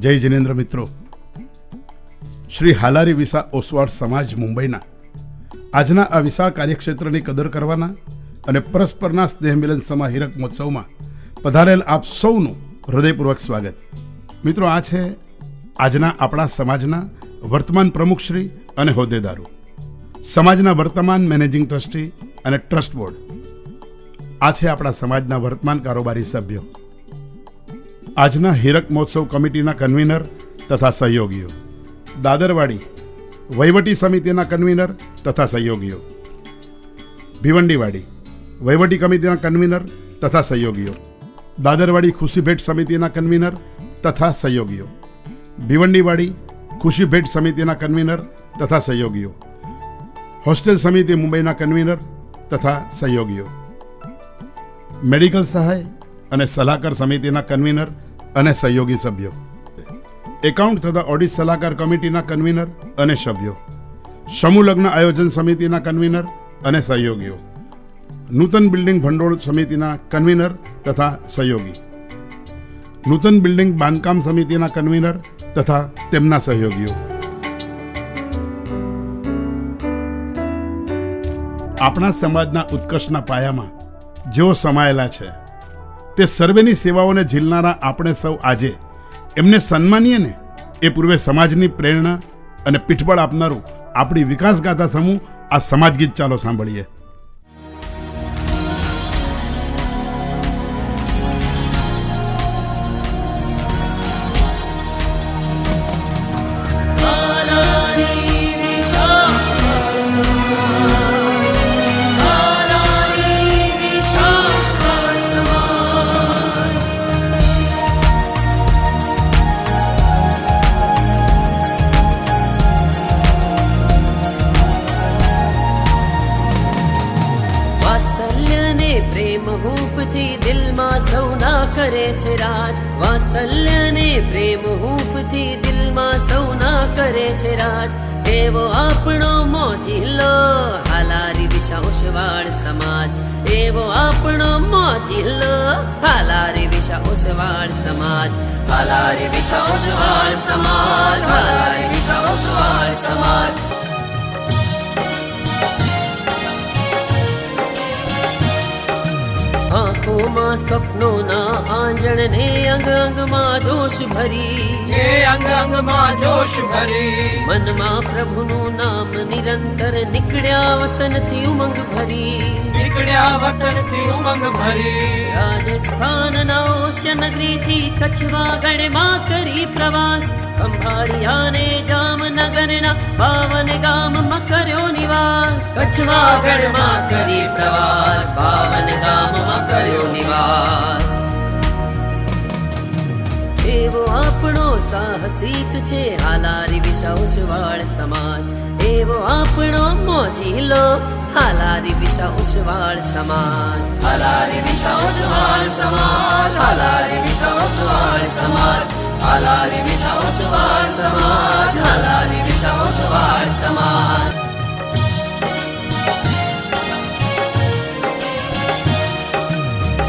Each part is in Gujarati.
જય જિનેન્દ્ર મિત્રો, શ્રી હાલારી વિસા ઓસવાડ સમાજ મુંબઈના આજના આ વિશાળ કાર્યક્ષેત્રની કદર કરવાના અને પરસ્પરના સ્નેહ મિલન સમા હીરક મહોત્સવમાં પધારેલ આપ સૌનું હૃદયપૂર્વક સ્વાગત. મિત્રો, આ છે આજના આપણા સમાજના વર્તમાન પ્રમુખશ્રી અને હોદ્દેદારો, સમાજના વર્તમાન મેનેજિંગ ટ્રસ્ટી અને ટ્રસ્ટ બોર્ડ. આ છે આપણા સમાજના વર્તમાન કારોબારી સભ્યો, આજના હીરક મહોત્સવ કમિટીના કન્વીનર તથા સહયોગીઓ, દાદરવાડી વહીવટી સમિતિના કન્વીનર તથા સહયોગીઓ, ભીવંડીવાડી વહીવટી કમિટીના કન્વીનર તથા સહયોગીઓ, દાદરવાડી ખુશી ભેટ સમિતિના કન્વીનર તથા સહયોગીઓ, ભીવંડીવાડી ખુશી ભેટ સમિતિના કન્વીનર તથા સહયોગીઓ, હોસ્ટેલ સમિતિ મુંબઈના કન્વીનર તથા સહયોગીઓ, મેડિકલ સહાય અને સલાહકાર સમિતિના કન્વીનર અને સહયોગી સભ્યો, એકાઉન્ટ તથા ઓડિટ સલાહકાર કમિટીના કન્વીનર અને સભ્યો, સમૂહ લગ્ન આયોજન સમિતિના કન્વીનર અને સહયોગીઓ, નૂતન બિલ્ડિંગ ભંડોળ સમિતિના કન્વીનર તથા સહયોગી, નૂતન બિલ્ડિંગ બાંધકામ સમિતિના કન્વીનર તથા તેમના સહયોગીઓ. આપણા સમાજના ઉત્કર્ષના પાયામાં જેઓ સમાયેલા છે તે સર્વેની સેવાઓને ઝીલનારા આપણે સૌ આજે એમને સન્માનીએ ને એ પૂર્વે સમાજની પ્રેરણા અને પીઠબળ આપનારું આપણી વિકાસ ગાથા સમૂહ આ સમાજ ગીત ચાલો સાંભળીએ. દિલમાં સૌના કરે છે રાજ, વાત્સલ્ય ને પ્રેમ હૂંફથી દિલમાં સૌના કરે છે રાજ. એવો આપણો મોજીલો હાલારી વિસા ઓસવાડ સમાજ, એવો આપણો મોજીલો હાલારી વિસા ઓસવાડ સમાજ, હાલારી વિસા ઓસવાડ સમાજ, હાલારી વિસા ઓસવાડ સમાજ. આંખોમાં સ્વપ્નોના આંજણ ને અંગ અંગમાં જોશ ભરી, અંગ અંગમાં જોશ ભરી, મનમાં પ્રભુનું નામ નિરંતર નીકળ્યા વતનથી ઉમંગ ભરી, નીકળ્યા વતનથી ઉમંગ ભરી. રાજસ્થાનના ઓશનગરીથી કચ્છવા ગઢમાં કરી પ્રવાસ, ખંભાળિયાને જામનગરના પાવન ગામમાં કર્યો નિવાસ, કચ્છવા ગઢમાં કરી પ્રવાસ, પાવન ગામમાં કર્યો નિવાસ. એવો આપણો સાહસિક છે હાલારી વિસા ઓસવાડ સમાજ, એવો આપણો મોજીલો હાલારી વિસા ઓસવાડ સમાજ, હાલારી વિસા ઓસવાડ સમાજ, હાલારી વિસા ઓસવાડ સમાજ, હાલારી વિસા ઓસવાડ સમાજ, હાલારી વિસા ઓસવાડ સમાજ.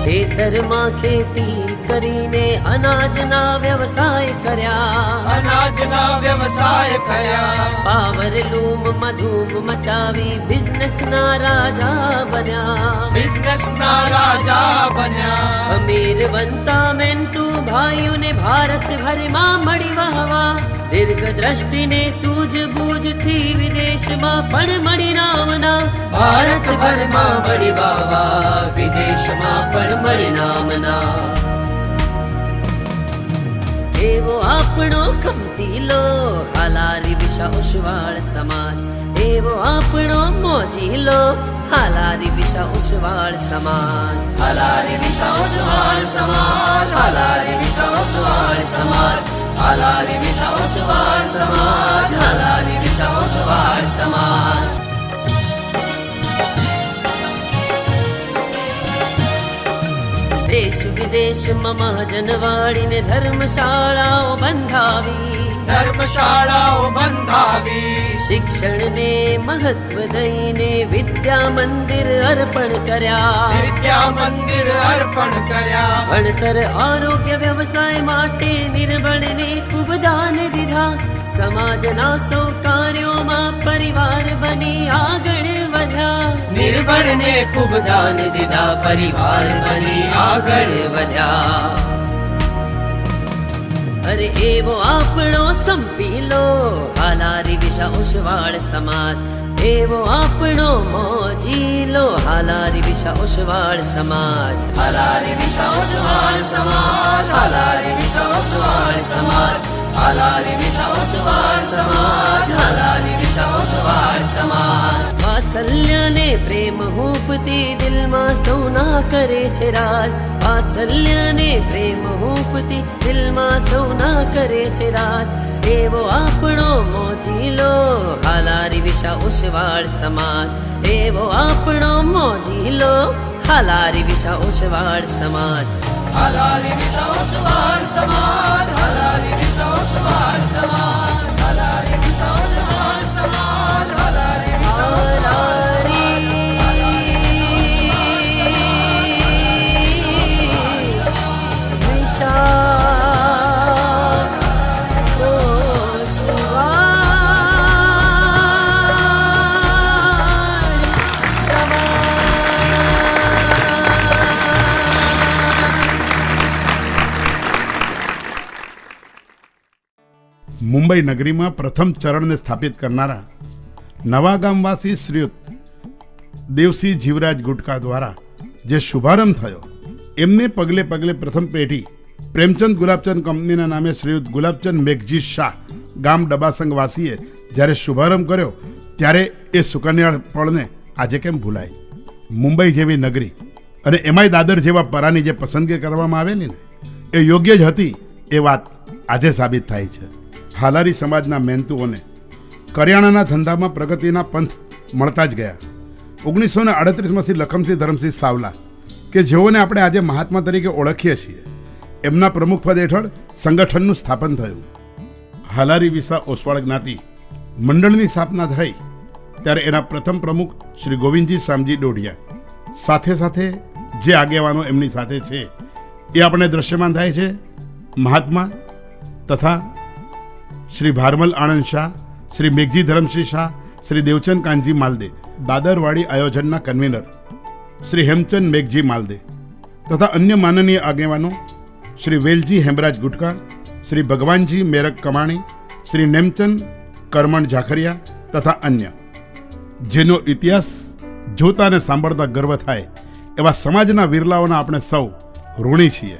ખેતરમાં ખેતી કરીને અનાજના વ્યવસાય કર્યા, અનાજના વ્યવસાય કર્યા, પાવરલૂમમાં ધૂમ મચાવી બિઝનેસના રાજા બન્યા, બિઝનેસના રાજા બન્યા. અમીર બનતા મહેનતુ ભાઈઓને ભારત ભરમાં મળી વાહવા, દીર્ઘ દ્રષ્ટિને સૂઝબૂઝથી વિદેશમાં પણ મળી નામના, ભારત ભરમાં મળી વાહવા, વિદેશમાં પણ મળી નામના. એવો આપણો ખમતીલો હાલારી વિસા ઓસવાડ સમાજ, એવો આપણો મોજીલો હાલારી વિસા ઓસવાડ સમાજ, હાલારી વિસા ઓસવાડ સમાજ, હાલારી વિસા ઓસવાડ સમાજ, હાલારી વિસા ઓસવાડ સમાજ, હાલારી વિસા ઓસવાડ સમાજ. દેશ વિદેશમાં મહાજનવાડીને ધર્મશાળાઓ બંધાવી, ધર્મશાળાઓ બંધાવી શિક્ષણને મહત્વ દઈને વિદ્યા મંદિર અર્પણ કર્યા વિદ્યા મંદિર અર્પણ કર્યા ભણતર આરોગ્ય વ્યવસાય માટે નિર્બળને ખૂબ દાન દીધા સમાજના સૌ કાર્યોમાં પરિવાર બની આગળ વધ્યા નિર્બળને ખૂબ દાન દીધા પરિવાર બની આગળ વધ્યા અરે એવો આપણો સંપીલો હાલારી વિશા ઓશવાળ સમાજ એવો આપણો મોજીલો હાલારી વિશા ઓશવાળ સમાજ હાલારી વિશા ઓશવાળ સમાજ હાલારી વિશા ઓશવાળ સમાજ હાલારી વિશા ઓશવાળ સમાજ હાલારી વિશા ઓશવાળ સમાજ વાત્સલ્ય ને પ્રેમ હૂંફતી દિલમાં સૌના કરે છે રાજ વાત્સલ્ય ને પ્રેમ હૂંફતી દિલમાં સૌના કરે છે રાજ એવો આપણો મોજીલો હાલારી વિશા ઓશવાળ સમાજ એવો આપણો મોજીલો હાલારી વિશા ઓશવાળ સમાજ હાલારી વિશા ઓશવાળ સમાજ હાલારી વિશા ઓશવાળ સમાજ હાલારી વિશા ઓશવાળ સમાજ હાલારી મુંબઈ નગરીમાં પ્રથમ ચરણને સ્થાપિત કરનારા નવા ગામવાસી શ્રીયુત દેવસિંહ જીવરાજ ગુટકા દ્વારા જે શુભારંભ થયો એમને પગલે પગલે પ્રથમ પેઢી પ્રેમચંદ ગુલાબચંદ કંપનીના નામે શ્રીયુત ગુલાબચંદ મેઘજી શાહ ગામ ડબાસંગ વાસીએ જ્યારે શુભારંભ કર્યો ત્યારે એ સુકન્યાળ પળને આજે કેમ ભૂલાય. મુંબઈ જેવી નગરી અને એમાંય દાદર જેવા પરાની જે પસંદગી કરવામાં આવેલી ને એ યોગ્ય જ હતી એ વાત આજે સાબિત થાય છે. હાલારી સમાજના મહેનતુઓને કરિયાણાના ધંધામાં પ્રગતિના પંથ મળતા જ ગયા. 1938માંથી લખમસિંહ ધરમસિંહ સાવલા કે જેઓને આપણે આજે મહાત્મા તરીકે ઓળખીએ છીએ એમના પ્રમુખ પદ હેઠળ સંગઠનનું સ્થાપન થયું. હાલારી વિસા ઓસવાળ જ્ઞાતિ મંડળની સ્થાપના થઈ ત્યારે એના પ્રથમ પ્રમુખ શ્રી ગોવિંદજી શામજી ડોઢિયા સાથે સાથે જે આગેવાનો એમની સાથે છે એ આપણે દ્રશ્યમાન થાય છે. મહાત્મા તથા શ્રી ભારમલ આણંદ શાહ, શ્રી મેઘજી ધરમસિંહ શાહ, શ્રી દેવચંદ કાનજી માલદે, દાદરવાડી આયોજનના કન્વીનર શ્રી હેમચંદ મેઘજી માલદે તથા અન્ય માનનીય આગેવાનો શ્રી વેલજી હેમરાજ ગુટકા, શ્રી ભગવાનજી મેરક કમાણી, શ્રી નેમચંદ કરમણ ઝાખરિયા તથા અન્ય, જેનો ઇતિહાસ જોતા અને સાંભળતા ગર્વ થાય એવા સમાજના વિરલાઓના આપણે સૌ ઋણી છીએ.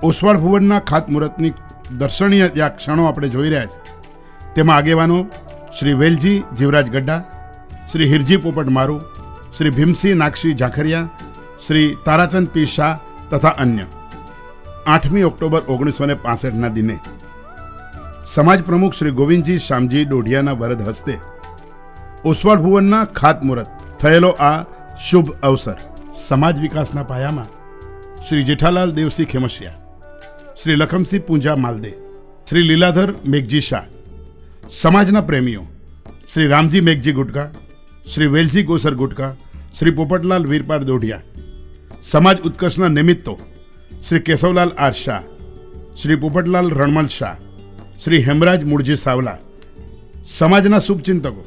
ઓસવાળ ભુવનના ખાતમુહૂર્તની દર્શનીય જે આ ક્ષણો આપણે જોઈ રહ્યા છીએ તેમાં આગેવાનો શ્રી વેલજી જીવરાજ ગડ્ડા, શ્રી હિરજી પોપટ મારુ, શ્રી ભીમસિંહ નાગસિંહ ઝાખરિયા, શ્રી તારાચંદ પી શાહ તથા અન્ય. 8મી ઓક્ટોબર 1965ના દિને સમાજ પ્રમુખ શ્રી ગોવિંદજી શામજી ડોઢિયાના વરદ હસ્તે ઓસવાળ ભુવનના ખાતમુહૂર્ત થયેલો આ શુભ અવસર સમાજ વિકાસના પાયામાં શ્રી જેઠાલાલ દેવસિંહ ખેમસિયા, શ્રી લખમસિંહ પૂંજા માલદે, શ્રી લીલાધર મેઘજી શાહ, સમાજના પ્રેમીઓ શ્રી રામજી મેઘજી ગુટકા, શ્રી વેલજી ગોસર ગુટકા, શ્રી પોપટલાલ વીરપાર દોઢિયા, સમાજ ઉત્કર્ષના નિમિત્તો શ્રી કેશવલાલ આર શાહ, શ્રી પોપટલાલ રણમલ શાહ, શ્રી હેમરાજ મૂળજી સાવલા, સમાજના શુભચિંતકો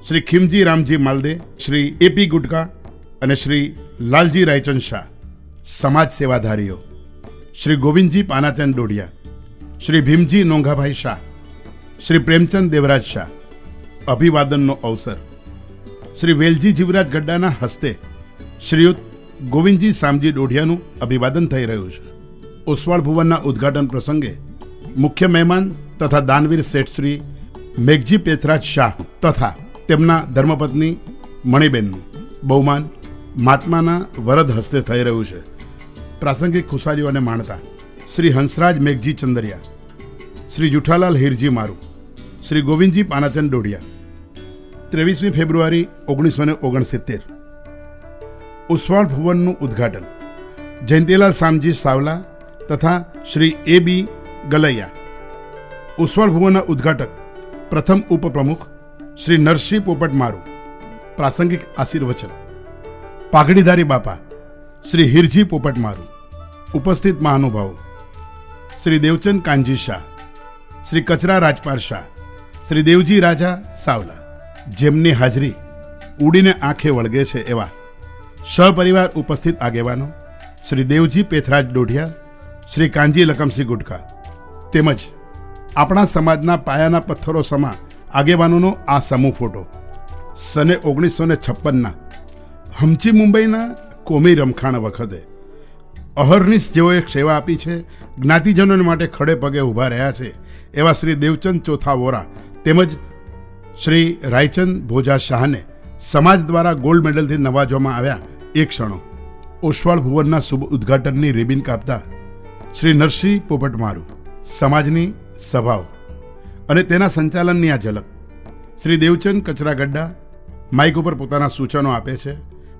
શ્રી ખીમજી રામજી માલદે, શ્રી એપી ગુટકા અને શ્રી લાલજી રાયચંદ શાહ, સમાજ સેવાધારીઓ શ્રી ગોવિંદજી પાનાચંદ ડોડિયા, શ્રી ભીમજી નોંઘાભાઈ શાહ, શ્રી પ્રેમચંદ દેવરાજ શાહ. અભિવાદનનો અવસર શ્રી વેલજી જીવરાજ ગડ્ડાના હસ્તે શ્રીયુત ગોવિંદજી શામજી ડોઢિયાનું અભિવાદન થઈ રહ્યું છે. ઓસવાળ ભુવનના ઉદ્ઘાટન પ્રસંગે મુખ્ય મહેમાન તથા દાનવીર શેઠ શ્રી મેઘજી પેથરાજ શાહ તથા તેમના ધર્મપત્ની મણિબેનનું બહુમાન મહાત્માના વરદ હસ્તે થઈ રહ્યું છે. પ્રાસંગિક ખુશાલીઓને માણતા શ્રી હંસરાજ મેઘજી ચંદરિયા, શ્રી જુઠાલાલ હિરજી મારુ, શ્રી ગોવિંદજી પાનાચંદ ડોડિયા. 23મી ફેબ્રુઆરી 1969 ઓસવાળ ભુવનનું ઉદ્ઘાટન જયંતીલાલ શામજી સાવલા તથા શ્રી એ બી ગલૈયા. ઓસવાળ ભુવનના ઉદ્ઘાટક પ્રથમ ઉપપ્રમુખ શ્રી નરસિંહ પોપટ મારુ. પ્રાસંગિક આશીર્વચન. પાઘડીધારી બાપા શ્રી હિરજી પોપટ મારુ. ઉપસ્થિત મહાનુભાવો શ્રી દેવચંદ કાનજી શાહ, શ્રી કચરા રાજપાર શાહ, શ્રી દેવજી રાજા સાવલા, જેમની હાજરી ઉડીને આંખે વળગે છે એવા સહપરિવાર ઉપસ્થિત આગેવાનો શ્રી દેવજી પેથરાજ ડોઢિયા, શ્રી કાનજી લકમસિંહ ગુટકા તેમજ આપણા સમાજના પાયાના પથ્થરો સમા આગેવાનોનો આ સમૂહ ફોટો સને 1956ના હમચી મુંબઈના કોમી રમખાણ વખતે અહર્નિશ જેઓએ સેવા આપી છે, જ્ઞાતિજનોને માટે ખડે પગે ઊભા રહ્યા છે એવા શ્રી દેવચંદ ચોથા વોરા તેમજ શ્રી રાયચંદ ભોજા શાહને સમાજ દ્વારા ગોલ્ડ મેડલથી નવાજવામાં આવ્યા. એ ક્ષણો ઓસવાળ ભુવનના શુભ ઉદ્ઘાટનની રિબિન કાપતા શ્રી નરસિંહ પોપટ મારુ સમાજની સભાઓ અને તેના સંચાલનની આ ઝલક. શ્રી દેવચંદ કચરાગડ્ડા માઇક ઉપર પોતાના સૂચનો આપે છે,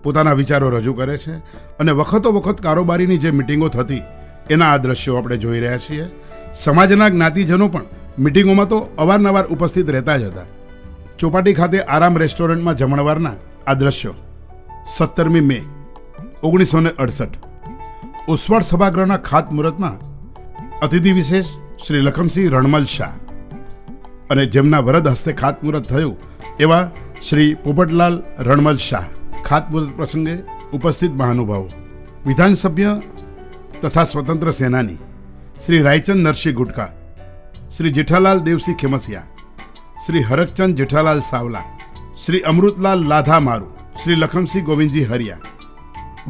પોતાના વિચારો રજૂ કરે છે અને વખતો વખત કારોબારીની જે મિટિંગો થતી એના આ દ્રશ્યો આપણે જોઈ રહ્યા છીએ. સમાજના જ્ઞાતિજનો પણ મિટિંગોમાં તો અવારનવાર ઉપસ્થિત રહેતા જ હતા. ચોપાટી ખાતે આરામ રેસ્ટોરન્ટમાં જમણવારના આ દ્રશ્યો 17મી મે 1968 ઓસવાળ સભાગૃહના ખાતમુહૂર્તમાં અતિથિ વિશેષ શ્રી લખમસિંહ રણમલ શાહ અને જેમના વરદ હસ્તે ખાતમુહૂર્ત થયું એવા શ્રી પોપટલાલ રણમલ શાહ. ખાતમુહૂર્ત પ્રસંગે ઉપસ્થિત મહાનુભાવો વિધાનસભ્ય તથા સ્વતંત્ર સેનાની શ્રી રાયચંદ નરસિંહ ગુટકા, શ્રી જેઠાલાલ દેવસિંહ ખેમસિયા, શ્રી હરકચંદ જેઠાલાલ સાવલા, શ્રી અમૃતલાલ લાધા મારુ, શ્રી લખમસિંહ ગોવિંદજી હરિયા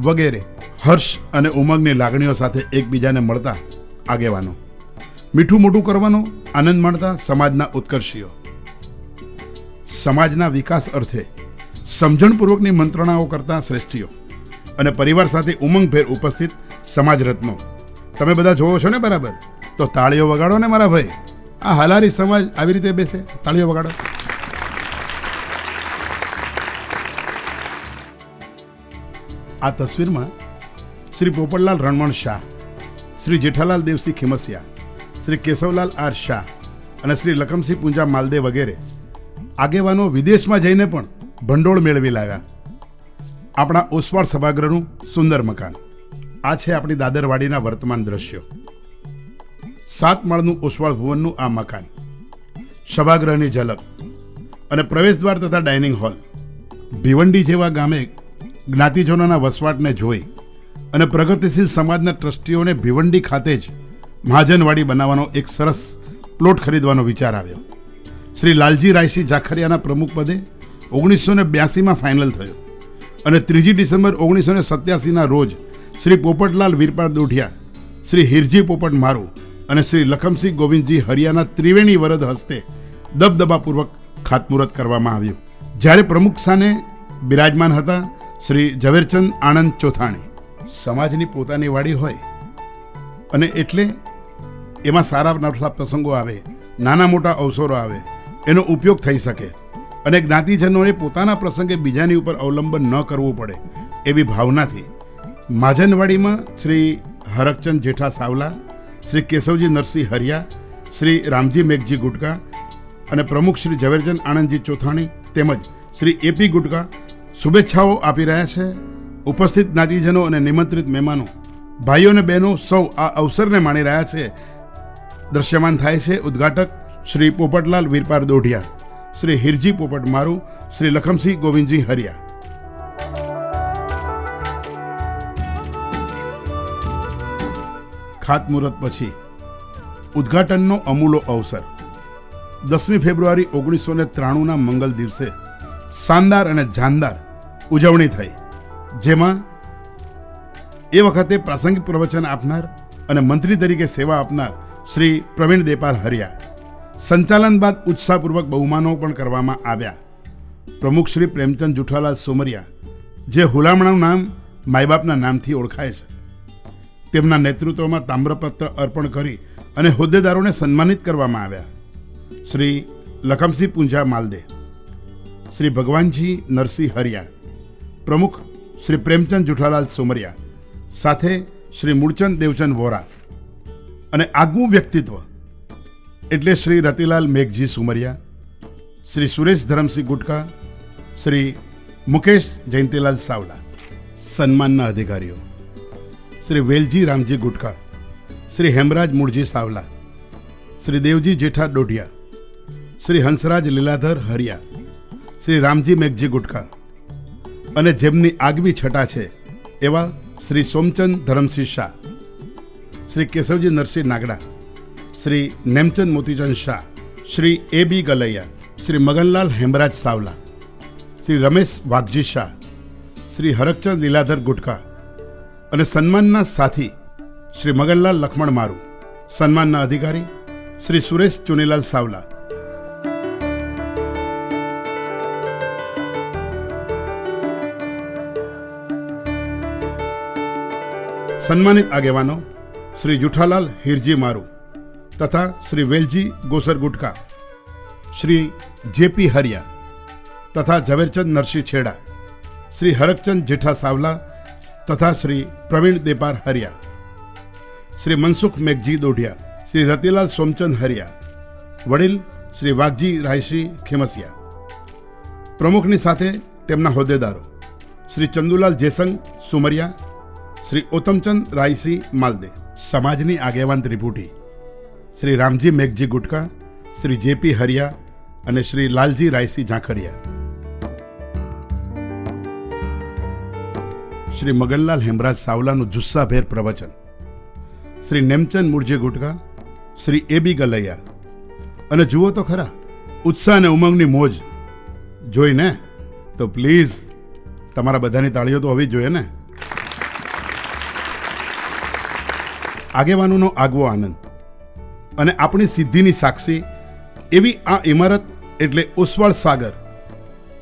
વગેરે હર્ષ અને ઉમંગની લાગણીઓ સાથે એકબીજાને મળતા આગેવાનો, મીઠું મોટું કરવાનો આનંદ માણતા સમાજના ઉત્કર્ષીઓ, સમાજના વિકાસ અર્થે સમજણપૂર્વકની મંત્રણાઓ કરતા શ્રેષ્ઠીઓ અને પરિવાર સાથે ઉમંગભેર ઉપસ્થિત સમાજ રત્નો. તમે બધા જોવો છો ને બરાબર? તો તાળીઓ વગાડો ને મારા ભાઈ. આ હાલારી સમાજ આવી રીતે બેસે, તાળીઓ વગાડો. આ તસવીરમાં શ્રી પોપટલાલ રણમણ શાહ, શ્રી જેઠાલાલ દેવસિંહ ખીમસિયા, શ્રી કેશવલાલ આર શાહ અને શ્રી લખમસિંહ પૂંજા માલદે વગેરે આગેવાનો વિદેશમાં જઈને પણ ભંડોળ મેળવી લાવ્યા. આપણા ઓસવાળ સભાગૃહનું સુંદર મકાન. આ છે આપણી દાદરવાડીના વર્તમાન દ્રશ્યો. 7 માળનું ઓસવાળ ભુવનનું આ મકાન, સભાગૃહની ઝલક અને પ્રવેશદ્વાર તથા ડાઇનિંગ હોલ. ભિવંડી જેવા ગામે જ્ઞાતિજનોના વસવાટને જોઈ અને પ્રગતિશીલ સમાજના ટ્રસ્ટીઓને ભિવંડી ખાતે જ મહાજનવાડી બનાવવાનો એક સરસ પ્લોટ ખરીદવાનો વિચાર આવ્યો. શ્રી લાલજી રાયસિંહ જાખરિયાના પ્રમુખ પદે 1982માં ફાઇનલ થયો અને 3 ડિસેમ્બર 1987ના રોજ શ્રી પોપટલાલ વીરપાળ દોઢિયા, શ્રી હિરજી પોપટ મારુ અને શ્રી લખમસિંહ ગોવિંદજી હરિયાના ત્રિવેણી વરદ હસ્તે દબદબાપૂર્વક ખાતમુહૂર્ત કરવામાં આવ્યું. જ્યારે પ્રમુખ સ્થાને બિરાજમાન હતા શ્રી ઝવેરચંદ આનંદ ચોથાણી. સમાજની પોતાની વાડી હોય અને એટલે એમાં સારા નરસા પ્રસંગો આવે, નાના મોટા અવસરો આવે, એનો ઉપયોગ થઈ શકે અને જ્ઞાતિજનોએ પોતાના પ્રસંગે બીજાની ઉપર અવલંબન ન કરવું પડે એવી ભાવનાથી મહાજનવાડીમાં શ્રી હરકચંદ જેઠા સાવલા, શ્રી કેશવજી નરસિંહ હરિયા, શ્રી રામજી મેઘજી ગુટકા અને પ્રમુખ શ્રી ઝવેરચંદ આનંદજી ચોથાણી તેમજ શ્રી એપી ગુટકા શુભેચ્છાઓ આપી રહ્યા છે. ઉપસ્થિત જ્ઞાતિજનો અને નિમંત્રિત મહેમાનો, ભાઈઓ અને બહેનો સૌ આ અવસરને માણી રહ્યા છે. દ્રશ્યમાન થાય છે ઉદ્ઘાટક શ્રી પોપટલાલ વીરપાર દોઢિયા, શ્રી હિરજી પોપટ મારુ, શ્રી લખમસિંહ ગોવિંદજી હરિયા. ખાતમુહૂર્ત પછી ઉદ્ઘાટનનો અમૂલો અવસર. 10મી ફેબ્રુઆરી 1993ના મંગલ દિવસે શાનદાર અને જાનદાર ઉજવણી થઈ, જેમાં એ વખતે પ્રાસંગિક પ્રવચન આપનાર અને મંત્રી તરીકે સેવા આપનાર શ્રી પ્રવીણ દેપાલ હરિયા. સંચાલન બાદ ઉત્સાહપૂર્વક બહુમાનો પણ કરવામાં આવ્યા. પ્રમુખ શ્રી પ્રેમચંદ જુઠાલાલ સોમરિયા, જે હુલામણાનું નામ માયબાપના નામથી ઓળખાય છે, તેમના નેતૃત્વમાં તામ્રપત્ર અર્પણ કરી અને હોદ્દેદારોને સન્માનિત કરવામાં આવ્યા. શ્રી લખમસિંહ પૂંજા માલદે, શ્રી ભગવાનજી નરસિંહ હરિયા, પ્રમુખ શ્રી પ્રેમચંદ જુઠાલાલ સોમરિયા, સાથે શ્રી મૂળચંદ દેવચંદ વોરા અને આગવું વ્યક્તિત્વ એટલે શ્રી રતિલાલ મેઘજી સુમરિયા, શ્રી સુરેશ ધરમસિંહ ગુટકા, શ્રી મુકેશ જયંતિલાલ સાવલા. સન્માનના અધિકારીઓ શ્રી વેલજી રામજી ગુટકા, શ્રી હેમરાજ મૂળજી સાવલા, શ્રી દેવજી જેઠા ડોઢિયા, શ્રી હંસરાજ લીલાધર હરિયા, શ્રી રામજી મેઘજી ગુટકા અને જેમની આગવી છટા છે એવા શ્રી સોમચંદ ધરમસિંહ શાહ, શ્રી કેશવજી નરસિંહ નાગડા, શ્રી નેમચંદ મોતીચંદ શાહ, શ્રી એ બી ગલૈયા, શ્રી મગનલાલ હેમરાજ સાવલા, શ્રી રમેશ વાઘજી શાહ, શ્રી હરકચંદ લીલાધર ગુટકા અને સન્માનના સાથી શ્રી મગનલાલ લક્ષ્મણ મારુ. સન્માનના અધિકારી શ્રી સુરેશ ચુનીલાલ સાવલા. સન્માનિત આગેવાનો શ્રી જુઠાલાલ હિરજી મારુ તથા શ્રી વેલજી ગોસર ગુટકા, શ્રી જેપી હરિયા તથા ઝવેરચંદ નરસિંહ છેડા, શ્રી હરકચંદ જેઠા સાવલા તથા શ્રી પ્રવીણ દેપાર હરિયા, શ્રી મનસુખ મેઘજી દોઢિયા, શ્રી રતિલાલ સોમચંદ હરિયા, વડીલ શ્રી વાઘજી રાયસિંહ ખેમસિયા. પ્રમુખની સાથે તેમના હોદ્દેદારો શ્રી ચંદુલાલ જેસંગ સુમરિયા, શ્રી ઓતમચંદ રાયસિંહ માલદે. સમાજની આગેવાન ત્રિપુટી શ્રી રામજી મેઘજી ગુટકા, શ્રી જેપી હરિયા અને શ્રી લાલજી રાયસિંહ ઝાંખરિયા. શ્રી મગનલાલ હેમરાજ સાવલાનું જુસ્સાભેર પ્રવચન, શ્રી નેમચંદ મૂળજી ગુટકા, શ્રી એ બી ગલૈયા. અને જુઓ તો ખરા ઉત્સાહ અને ઉમંગની મોજ જોઈને તો પ્લીઝ તમારા બધાની તાળીઓ તો હોવી જ જોઈએ ને. આગેવાનોનો આગવો આનંદ અને આપણી સિદ્ધિની સાક્ષી એવી આ ઇમારત એટલે ઓસવાળ સાગર,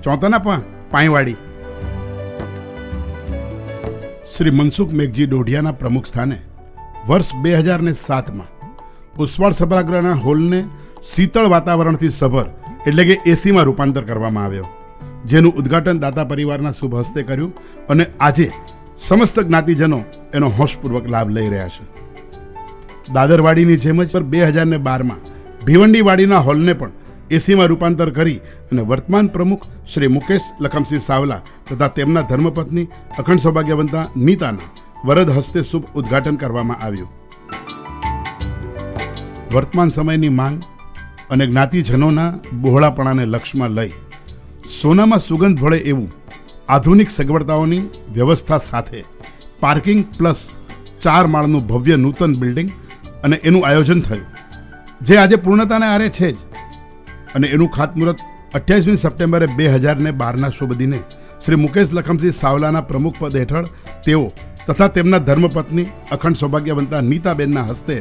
ચોતાના પાણીવાડી. શ્રી મનસુખ મેઘજી ડોઢિયાના પ્રમુખ સ્થાને વર્ષ 2007માં ઓસવાળ સભાગૃહના હોલને શીતળ વાતાવરણથી સભર એટલે કે એસીમાં રૂપાંતર કરવામાં આવ્યો, જેનું ઉદ્ઘાટન દાતા પરિવારના શુભ હસ્તે કર્યું અને આજે સમસ્ત જ્ઞાતિજનો એનો હોશપૂર્વક લાભ લઈ રહ્યા છે. દાદરવાડીની જેમ જ 2012માં ભીવંડીવાડીના હોલને પણ એસીમાં રૂપાંતર કરી અને વર્તમાન પ્રમુખ શ્રી મુકેશ લખમસિંહ સાવલા તથા તેમના ધર્મપત્ની અખંડ સૌભાગ્યવંતા નીતાના વરદ હસ્તે શુભ ઉદ્ઘાટન કરવામાં આવ્યું. વર્તમાન સમયની માંગ અને જ્ઞાતિજનોના બહોળાપણાને લક્ષ્યમાં લઈ સોનામાં સુગંધ ભળે એવું આધુનિક સગવડતાઓની વ્યવસ્થા સાથે પાર્કિંગ પ્લસ 4 માળનું ભવ્ય નૂતન બિલ્ડિંગ અને એનું આયોજન થયું, જે આજે પૂર્ણતાને આરે છે જ. અને એનું ખાતમુહૂર્ત 28મી સપ્ટેમ્બરે 2012ના શુભ દિને શ્રી મુકેશ લખમસિંહ સાવલાના પ્રમુખ પદ હેઠળ તેઓ તથા તેમના ધર્મપત્ની અખંડ સૌભાગ્યવંતા નીતાબેનના હસ્તે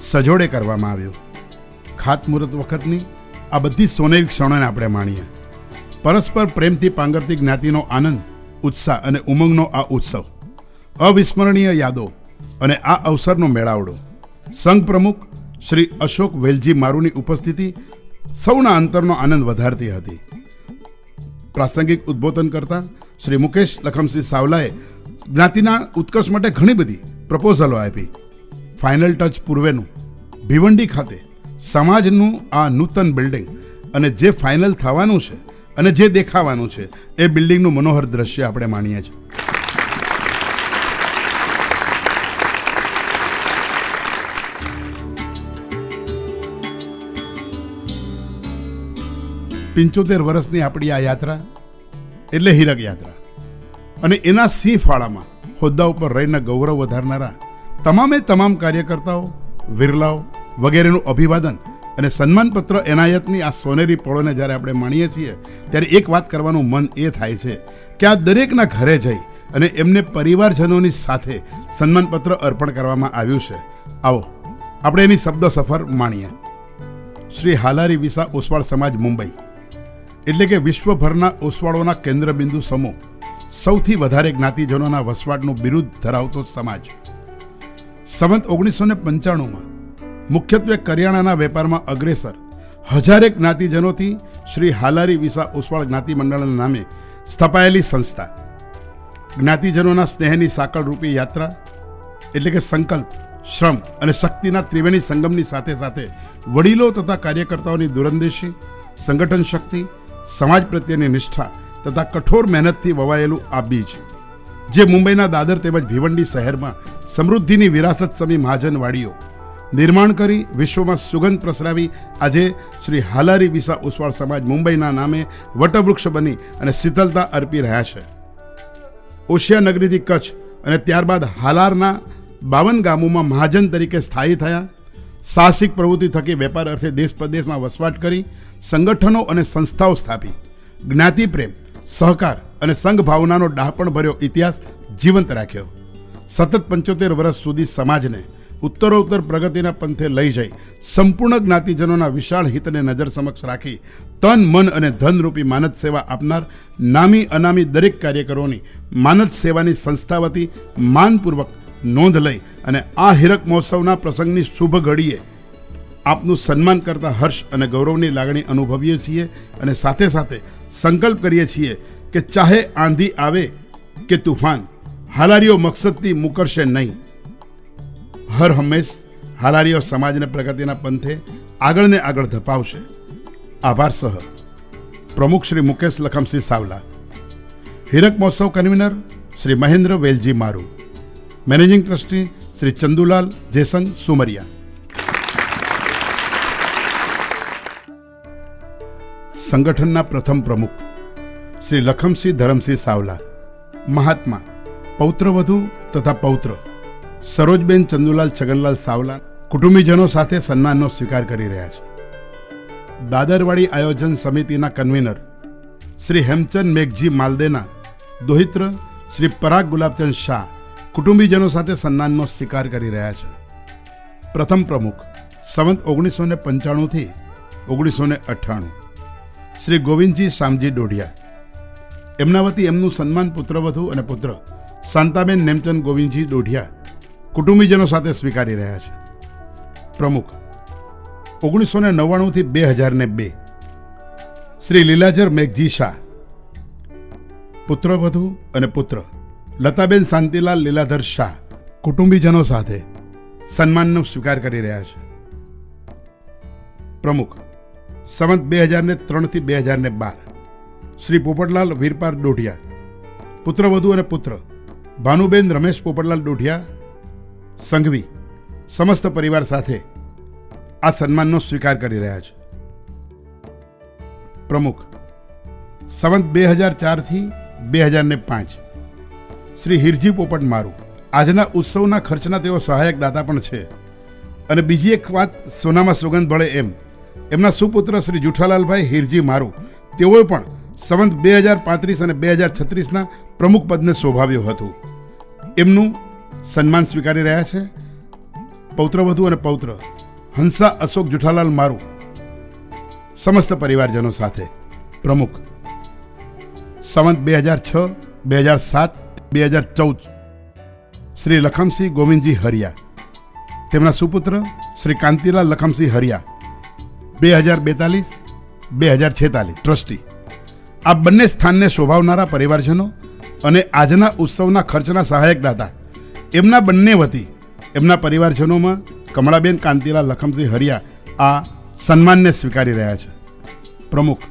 સજોડે કરવામાં આવ્યું. ખાતમુહૂર્ત વખતની આ બધી સોનેરી ક્ષણોને આપણે માણીએ. પરસ્પર પ્રેમથી પાંગરતી જ્ઞાતિનો આનંદ, ઉત્સાહ અને ઉમંગનો આ ઉત્સવ, અવિસ્મરણીય યાદો અને આ અવસરનો મેળાવડો. સંઘ પ્રમુખ શ્રી અશોક વેલજી મારુની ઉપસ્થિતિ સૌના અંતરનો આનંદ વધારતી હતી. પ્રાસંગિક ઉદ્બોધન કરતા શ્રી મુકેશ લખમસિંહ સાવલાએ જ્ઞાતિના ઉત્કર્ષ માટે ઘણી બધી પ્રપોઝલો આપી. ફાઇનલ ટચ પૂર્વેનું ભીવંડી ખાતે સમાજનું આ નૂતન બિલ્ડિંગ અને જે ફાઇનલ થવાનું છે અને જે દેખાવાનું છે એ બિલ્ડિંગનું મનોહર દ્રશ્ય આપણે માણીએ છીએ. પિંચોતેર વર્ષની આપણી આ યાત્રા એટલે હીરક યાત્રા અને એના સિંહ ફાળામાં હોદ્દા ઉપર રહીને ગૌરવ વધારનારા તમામે તમામ કાર્યકર્તાઓ, વિરલાઓ વગેરેનું અભિવાદન અને સન્માનપત્ર એનાયતની આ સોનેરી પળોને જ્યારે આપણે માણીએ છીએ ત્યારે એક વાત કરવાનું મન એ થાય છે કે આ દરેકના ઘરે જઈ અને એમને પરિવારજનોની સાથે સન્માનપત્ર અર્પણ કરવામાં આવ્યું છે. આવો આપણે એની શબ્દ સફર માણીએ. શ્રી હાલારી વિસા ઓસવાળ સમાજ મુંબઈ એટલે કે વિશ્વભરના ઓસવાળોના કેન્દ્રબિંદુ સમૂહ, સૌથી વધારે જ્ઞાતિજનોના વસવાટનું બિરુદ ધરાવતો સમાજ. સંવત 1995માં મુખ્યત્વે કરિયાણાના વેપારમાં અગ્રેસર હજારેક જ્ઞાતિજનોથી શ્રી હાલારી વિસા ઓસવાળ જ્ઞાતિ મંડળના નામે સ્થપાયેલી સંસ્થા. જ્ઞાતિજનોના સ્નેહની સાંકળરૂપી યાત્રા એટલે કે સંકલ્પ શ્રમ અને શક્તિના ત્રિવેણી સંગમની સાથે સાથે વડીલો તથા કાર્યકર્તાઓની દૂરંદેશી, સંગઠન શક્તિ, સમાજ પ્રત્યેની નિષ્ઠા તથા કઠોર મહેનતથી વવાયેલું આ બીજ, જે મુંબઈના દાદર તેમજ ભિવંડી શહેરમાં સમૃદ્ધિની વિરાસત સમી મહાજનવાડીઓ નિર્માણ કરી વિશ્વમાં સુગંધ પ્રસરાવી આજે શ્રી હાલારી વિસા ઓસવાળ સમાજ મુંબઈના નામે વટવૃક્ષ બની અને શીતલતા અર્પી રહ્યા છે. ઓશિયા નગરીથી કચ્છ અને ત્યારબાદ હાલારના 52 ગામોમાં મહાજન તરીકે સ્થાયી થયા. સાહસિક પ્રવૃત્તિ થકી વેપાર અર્થે દેશ પ્રદેશમાં વસવાટ કરી સંગઠનો અને સંસ્થાઓ સ્થાપી. જ્ઞાતિ પ્રેમ, સહકાર અને સંઘ ભાવનાનો ડહાપણ ભર્યો ઇતિહાસ જીવંત રાખ્યો. સતત 75 વર્ષ સુધી સમાજને ઉત્તરોત્તર પ્રગતિના પંથે લઈ જઈ સંપૂર્ણ જ્ઞાતિજનોના વિશાળ હિતને નજર સમક્ષ રાખી તન, મન અને ધનરૂપી માનદ સેવા આપનાર નામી અનામી દરેક કાર્યકરોની માનદ સેવાની સંસ્થા વતી માનપૂર્વક નોંધ લઈ અને આ હીરક મહોત્સવના પ્રસંગની શુભ ઘડીએ આપનું સન્માન કરતા હર્ષ અને ગૌરવની લાગણી અનુભવીએ છીએ અને સાથે સાથે સંકલ્પ કરીએ છીએ કે ચાહે આંધી આવે કે તુફાન, હાલારીઓ મકસદથી મુકરશે નહીં. હર હંમેશ હાલારીઓ સમાજને પ્રગતિના પંથે આગળ ને આગળ ધપાવશે. આભાર સહ પ્રમુખ શ્રી મુકેશ લખમસિંહ સાવલા, હીરક મહોત્સવ કન્વીનર શ્રી મહેન્દ્ર વેલજી મારુ, મેનેજિંગ ટ્રસ્ટી શ્રી ચંદુલાલ જેસંગ સુમરિયા. સંગઠનના પ્રથમ પ્રમુખ શ્રી લખમસિંહ ધરમસિંહ સાવલા, મહાત્મા, પૌત્રવધુ તથા પૌત્ર સરોજબેન ચંદુલાલ છગનલાલ સાવલા કુટુંબીજનો સાથે સન્માનનો સ્વીકાર કરી રહ્યા છે. દાદરવાડી આયોજન સમિતિના કન્વીનર શ્રી હેમચંદ મેઘજી માલદેના દોહિત્ર શ્રી પરાગ ગુલાબચંદ શાહ કુટુંબીજનો સાથે સન્માનનો સ્વીકાર કરી રહ્યા છે. પ્રથમ પ્રમુખ સંવત 1995 થી 1998 શ્રી ગોવિંદજી શામજી ડોઢિયા, એમના વતી એમનું સન્માન પુત્રવધુ અને પુત્ર શાંતાબેન નેમચંદ ગોવિંદજી ડોઢિયા કુટુંબીજનો સાથે સ્વીકારી રહ્યા છે. પ્રમુખ 1999 થી 2002 શ્રી લીલાજર મેઘજી શાહ, પુત્રવધુ અને પુત્ર લતાબેન શાંતિલાલ લીલાધર શાહ કુટુંબીજનો સાથે સન્માનનો સ્વીકાર કરી રહ્યા છે. પ્રમુખ સંવત 2003 થી 2012 શ્રી પોપટલાલ વીરપાર ડોઢિયા, પુત્રવધુ અને પુત્ર ભાનુબેન રમેશ પોપટલાલ ડોઢિયા સંઘવી સમસ્ત પરિવાર સાથે આ સન્માનનો સ્વીકાર કરી રહ્યા છે. પ્રમુખ સંવત 2004 થી 2005 શ્રી હિરજી પોપટ મારુ, આજના ઉત્સવના ખર્ચના તેઓ સહાયક દાતા પણ છે. અને બીજી એક વાત સોનામાં સુગંધ ભળે એમ એમના સુપુત્ર શ્રી જુઠાલાલભાઈ હિરજી મારુ, તેઓએ પણ સંવત 2035 અને 2036ના પ્રમુખ પદને શોભાવ્યું હતું. એમનું સન્માન સ્વીકારી રહ્યા છે. પૌત્રવધુ અને પૌત્ર હંસા અશોક જુઠાલાલ મારુ સમસ્ત પરિવારજનો સાથે. પ્રમુખ સંવત 2006, 2007, 2014 શ્રી લખમસિંહ ગોવિંદજી હરિયા, તેમના સુપુત્ર શ્રી કાંતિલાલ લખમસિંહ હરિયા 2042, 2046 ટ્રસ્ટી. આ બંને સ્થાનને શોભાવનારા પરિવારજનો અને આજના ઉત્સવના ખર્ચના સહાયક દાતા એમના બંને વતી એમના પરિવારજનોમાં કમળાબેન કાંતિલાલ લખમસિંહ હરિયા આ સન્માનને સ્વીકારી રહ્યા છે. પ્રમુખ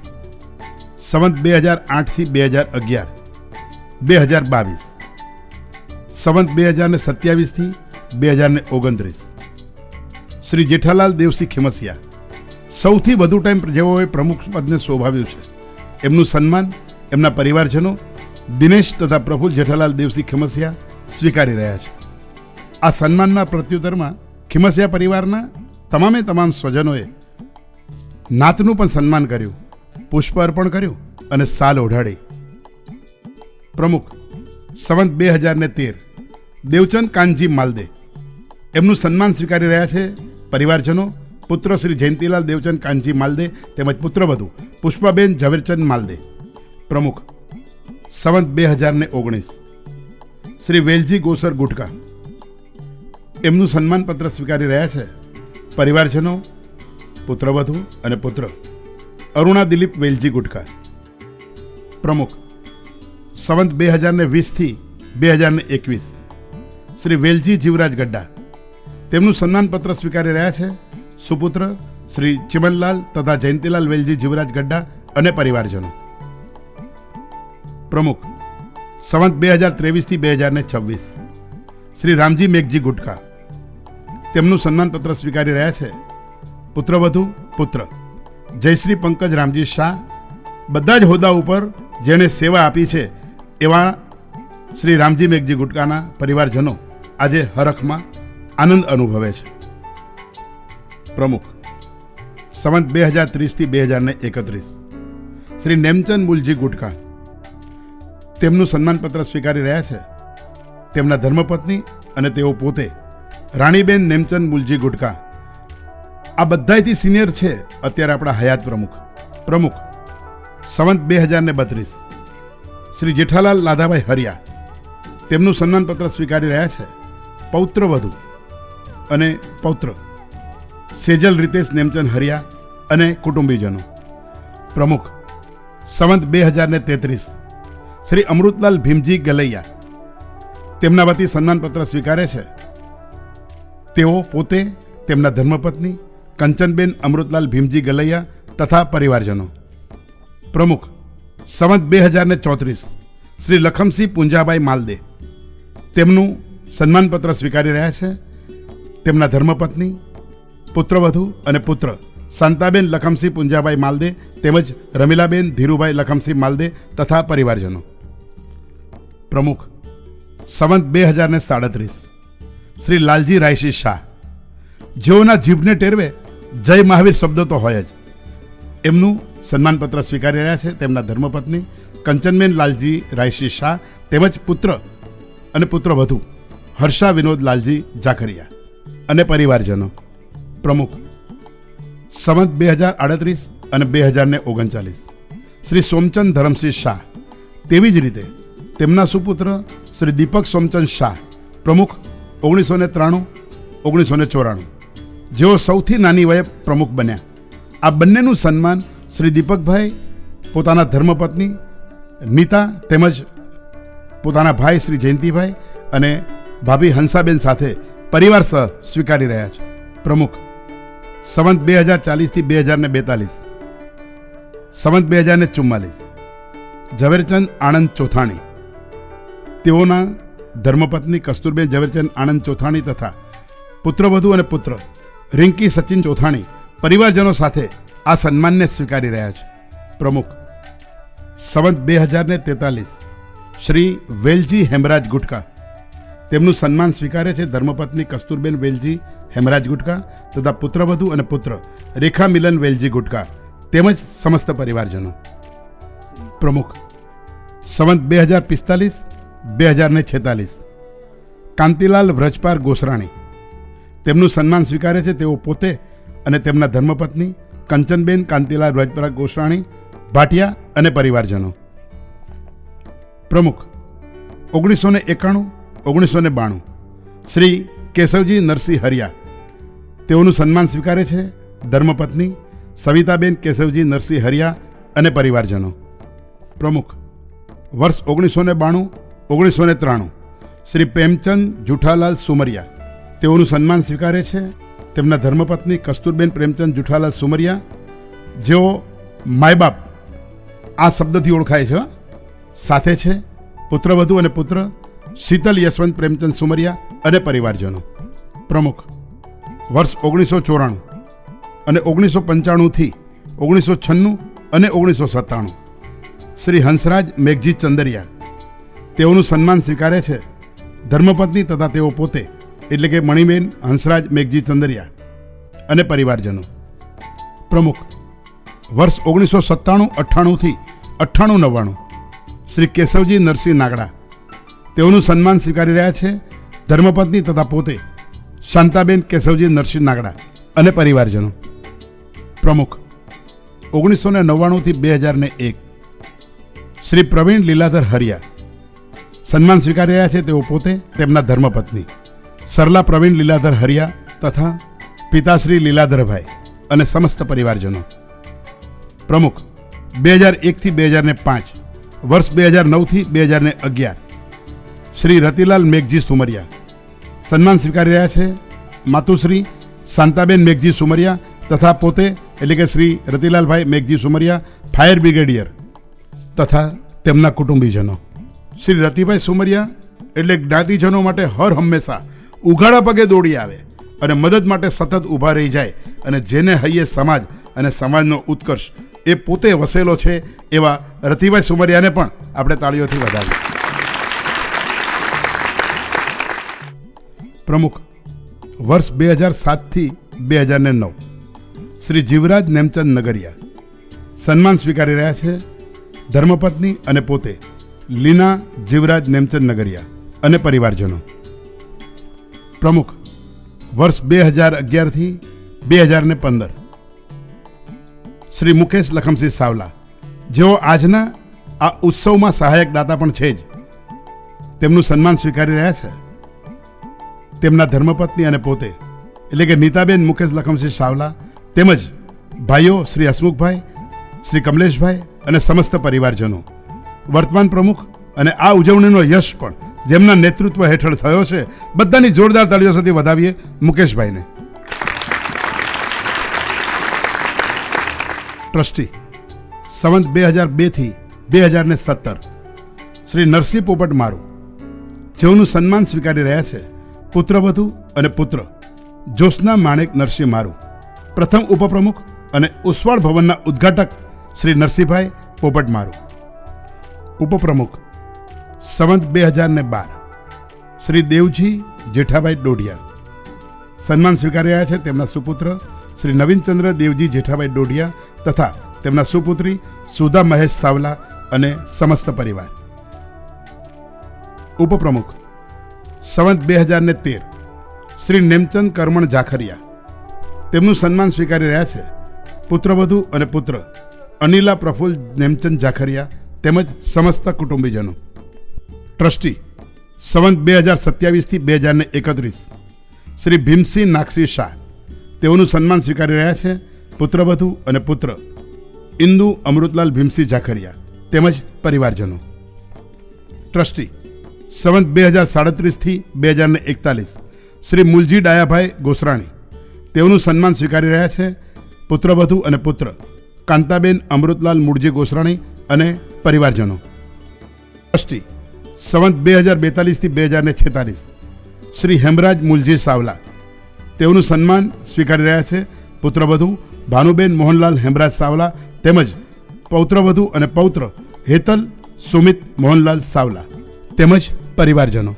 સંવત 2008 થી 2011, 2022 સંવત 2027 થી 2029 શ્રી જેઠાલાલ દેવસિંહ ખીમસિયા, સૌથી વધુ ટાઈમ જેઓએ પ્રમુખ પદને શોભાવ્યું છે, એમનું સન્માન એમના પરિવારજનો દિનેશ તથા પ્રફુલ્લ જેઠાલાલ દેવસિંહ ખીમસિયા સ્વીકારી રહ્યા છે. આ સન્માનના પ્રત્યુત્તરમાં ખીમસિયા પરિવારના તમામે તમામ સ્વજનોએ નાતનું પણ સન્માન કર્યું, પુષ્પ અર્પણ કર્યું અને સાલ ઓઢાડી. પ્રમુખ સંવત 2013 દેવચંદ કાનજી માલદે, એમનું સન્માન સ્વીકારી રહ્યા છે પરિવારજનો પુત્ર શ્રી જયંતિલાલ દેવચંદ કાનજી માલદે તેમજ પુત્રવધુ પુષ્પાબેન ઝવેરચંદ માલદે. પ્રમુખ સંવત 2019 શ્રી વેલજી ગોસર ગુટકા, એમનું સન્માન પત્ર સ્વીકારી રહ્યા છે પરિવારજનો પુત્રવધુ અને પુત્ર અરુણા દિલીપ વેલજી ગુટકા. પ્રમુખ સંવત 2020 થી 2021 શ્રી વેલજી જીવરાજ ગડ્ડા, તેમનું સન્માનપત્ર સ્વીકારી રહ્યા છે સુપુત્ર શ્રી ચિમનલાલ તથા જયંતિલાલ વેલજી જીવરાજ ગડ્ડા અને પરિવારજનો. પ્રમુખ સંવત 2023 થી 2026 શ્રી રામજી મેઘજી ગુટકા, તેમનું સન્માનપત્ર સ્વીકારી રહ્યા છે પુત્રવધુ પુત્ર જયશ્રી પંકજ રામજી શાહ. બધા જ હોદ્દા ઉપર જેણે સેવા આપી છે એવા શ્રી રામજી મેઘજી ગુટકાના પરિવારજનો આજે હરખમાં આનંદ અનુભવે છે. પ્રમુખ સંવત 2030 થી 2031 શ્રી નેમચંદ મુલજી ગુટકા, તેમનું સન્માનપત્ર સ્વીકારી રહ્યા છે તેમના ધર્મપત્ની અને તેઓ પોતે રાણીબેન નેમચંદ મુલજી ગુટકા. આ બધાયથી સિનિયર છે અત્યારે આપણા હયાત પ્રમુખ. પ્રમુખ સંવત 2032 શ્રી જેઠાલાલ લાધાભાઈ હરિયા, તેમનું સન્માનપત્ર સ્વીકારી રહ્યા છે પૌત્ર વધુ અને પૌત્ર સેજલ રીતેશ નેમચંદ હરિયા અને કુટુંબીજનો. પ્રમુખ સંવત 2033 શ્રી અમૃતલાલ ભીમજી ગલૈયા, તેમના વતી સન્માનપત્ર સ્વીકારે છે તેઓ પોતે, તેમના ધર્મપત્ની કંચનબેન અમૃતલાલ ભીમજી ગલૈયા તથા પરિવારજનો. પ્રમુખ સંવત 2034 શ્રી લખમસિંહ પુંજાભાઈ માલદે, તેમનું સન્માનપત્ર સ્વીકારી રહ્યા છે તેમના ધર્મપત્ની પુત્રવધુ અને પુત્ર શાંતાબેન લખમસિંહ પુંજાભાઈ માલદે તેમજ રમીલાબેન ધીરુભાઈ લખમસિંહ માલદે તથા પરિવારજનો. પ્રમુખ સંવત 2037 શ્રી લાલજી રાયસી શાહ, જેઓના જીભને ટેરવે જય મહાવીર શબ્દ તો હોય જ, એમનું સન્માનપત્ર સ્વીકારી રહ્યા છે તેમના ધર્મપત્ની કંચનબેન લાલજી રાયસી શાહ તેમજ પુત્ર અને પુત્રવધુ હર્ષા વિનોદ લાલજી જાખરિયા અને પરિવારજનો. પ્રમુખ સંવત 2038 અને 2039 શ્રી સોમચંદ ધરમસિંહ શાહ, તેવી જ રીતે તેમના સુપુત્ર શ્રી દીપક સોમચંદ શાહ, પ્રમુખ 1993-1994, જેઓ સૌથી નાની વયે પ્રમુખ બન્યા. આ બંનેનું સન્માન શ્રી દીપકભાઈ પોતાના ધર્મપત્ની નીતા તેમજ પોતાના ભાઈ શ્રી જયંતિભાઈ અને ભાભી હંસાબેન સાથે પરિવાર સહ સ્વીકારી રહ્યા છે. પ્રમુખ સંવત 2040 થી 2042 સંવત 2044 ઝવેરચંદ આનંદ ચોથાણી, તેઓના ધર્મપત્ની કસ્તુરબેન ઝવેરચંદ આનંદ ચોથાણી તથા પુત્રવધુ અને પુત્ર રિંકી સચિન ચોથાણી પરિવારજનો સાથે આ સન્માનને સ્વીકારી રહ્યા છે. પ્રમુખ સંવત 2043 શ્રી વેલજી હેમરાજ ગુટકા, તેમનું સન્માન સ્વીકારે છે ધર્મપત્ની કસ્તુરબેન વેલજી હેમરાજ ગુટકા તથા પુત્રવધુ અને પુત્ર રેખા મિલન વેલજી ગુટકા તેમજ સમસ્ત પરિવારજનો. પ્રમુખ સંવત 2045-2046 કાંતિલાલ વ્રજપાર ગોસરાણી, તેમનું સન્માન સ્વીકારે છે તેઓ પોતે અને તેમના ધર્મપત્ની કંચનબેન કાંતિલાલ વ્રજપાર ગોસરાણી ભાટિયા અને પરિવારજનો. પ્રમુખ 1991-1992 શ્રી કેશવજી નરસિંહ હરિયા, તેઓનું સન્માન સ્વીકારે છે ધર્મપત્ની સવિતાબેન કેશવજી નરસિંહ હરિયા અને પરિવારજનો. પ્રમુખ વર્ષ 1992-1993 શ્રી પ્રેમચંદ જુઠાલાલ સુમરિયા, તેઓનું સન્માન સ્વીકારે છે તેમના ધર્મપત્ની કસ્તુરબેન પ્રેમચંદ જુઠાલાલ સુમરિયા, જેઓ માય બાપ આ શબ્દથી ઓળખાય છે, સાથે છે પુત્રવધુ અને પુત્ર શીતલ યશવંત પ્રેમચંદ સુમરિયા અને પરિવારજનો. પ્રમુખ વર્ષ 1994 અને 1995 થી 1996 અને 1997 શ્રી હંસરાજ મેઘજી ચંદરિયા, તેઓનું સન્માન સ્વીકારે છે ધર્મપત્ની તથા તેઓ પોતે એટલે કે મણિબેન હંસરાજ મેઘજી ચંદરિયા અને પરિવારજનો. પ્રમુખ વર્ષ 1997-98 થી 98-99 શ્રી કેશવજી નરસિંહ નાગડા, તેઓનું સન્માન સ્વીકારી રહ્યા છે ધર્મપત્ની તથા પોતે શાંતાબેન કેશવજી નરસિંહ નાગડા અને પરિવારજનો. પ્રમુખ 1999 થી 2001 શ્રી પ્રવીણ લીલાધર હરિયા, સન્માન સ્વીકારી રહ્યા છે તેઓ પોતે, તેમના ધર્મપત્ની સરલા પ્રવીણ લીલાધર હરિયા તથા પિતાશ્રી લીલાધરભાઈ અને સમસ્ત પરિવારજનો. પ્રમુખ 2001 થી 2005 વર્ષ 2009 થી 2011 શ્રી રતિલાલ મેઘજી સુમરિયા, સન્માન સ્વીકારી રહ્યા છે માતુશ્રી શાંતાબેન મેઘજી સુમરિયા તથા પોતે એટલે કે શ્રી રતિલાલભાઈ મેઘજી સુમરિયા ફાયર બ્રિગેડિયર તથા તેમના કુટુંબીજનો. શ્રી રતિભાઈ સુમરિયા એટલે જ્ઞાતિજનો માટે હર હંમેશા ઉઘાડા પગે દોડી આવે અને મદદ માટે સતત ઊભા રહી જાય અને જેને હૈયે સમાજ અને સમાજનો ઉત્કર્ષ એ પોતે વસેલો છે એવા રતિભાઈ સુમરિયાને પણ આપણે તાળીઓથી વધાવીએ. પ્રમુખ વર્ષ 2007થી 2009 શ્રી જીવરાજ નેમચંદ નગરિયા સન્માન સ્વીકારી રહ્યા છે. ધર્મપત્ની અને પોતે લીના જીવરાજ નેમચંદ નગરિયા અને પરિવારજનો. પ્રમુખ વર્ષ 2011થી 2015 શ્રી મુકેશ લખમસિંહ સાવલા જેઓ આજના આ ઉત્સવમાં સહાયક દાતા પણ છે જ, તેમનું સન્માન સ્વીકારી રહ્યા છે. તેમના ધર્મપત્ની અને પોતે એટલે કે નીતાબેન મુકેશ લખમસિંહ સાવલા તેમજ ભાઈઓ શ્રી હસમુખભાઈ, શ્રી કમલેશભાઈ અને સમસ્ત પરિવારજનો. વર્તમાન પ્રમુખ અને આ ઉજવણીનો યશ પણ જેમના નેતૃત્વ હેઠળ થયો છે, બધાની જોરદાર તાળીઓ સાથે વધાવીએ મુકેશભાઈને. ટ્રસ્ટી સંવત 2002થી 2017 શ્રી નરસિંહ પોપટ મારું જેઓનું સન્માન સ્વીકારી રહ્યા છે પુત્રવધુ અને પુત્ર જ્યોત્સના માણેક નરસિંહ મારું. પ્રથમ ઉપપ્રમુખ અને ઉસ્વાળ ભવનના ઉદ્ઘાટક શ્રી નરસિંહભાઈ પોપટ મારું. ઉપપ્રમુખ સંવત 2012 શ્રી દેવજી જેઠાભાઈ ડોડિયા સન્માન સ્વીકારી રહ્યા છે તેમના સુપુત્ર શ્રી નવીનચંદ્ર દેવજી જેઠાભાઈ ડોડિયા તથા તેમના સુપુત્રી સુધા મહેશ સાવલા અને સમસ્ત પરિવાર. ઉપપ્રમુખ સંવત 2013 શ્રી નેમચંદ કરમણ જાખરિયા તેમનું સન્માન સ્વીકારી રહ્યા છે પુત્રવધુ અને પુત્ર અનિલા પ્રફુલ્લ નેમચંદ જાખરિયા તેમજ સમસ્ત કુટુંબીજનો. ટ્રસ્ટી સંવત 2027થી 2031 શ્રી ભીમસિંહ નાગસિંહ શાહ તેઓનું સન્માન સ્વીકારી રહ્યા છે પુત્રવધુ અને પુત્ર ઇન્દુ અમૃતલાલ ભીમસિંહ જાખરિયા તેમજ પરિવારજનો. ટ્રસ્ટી સંવત 2037થી 2041 શ્રી મુલજી ડાયાભાઈ ગોસરાણી તેઓનું સન્માન સ્વીકારી રહ્યા છે પુત્રવધુ અને પુત્ર કાંતાબેન અમૃતલાલ મૂળજી ગોસરાણી અને પરિવારજનો. ટ્રસ્ટી સંવત 2042થી 2046 શ્રી હેમરાજ મુલજી સાવલા તેઓનું સન્માન સ્વીકારી રહ્યા છે પુત્રવધુ ભાનુબેન મોહનલાલ હેમરાજ સાવલા તેમજ પૌત્રવધુ અને પૌત્ર હેતલ સુમિત મોહનલાલ સાવલા તેમજ પરિવારજનો.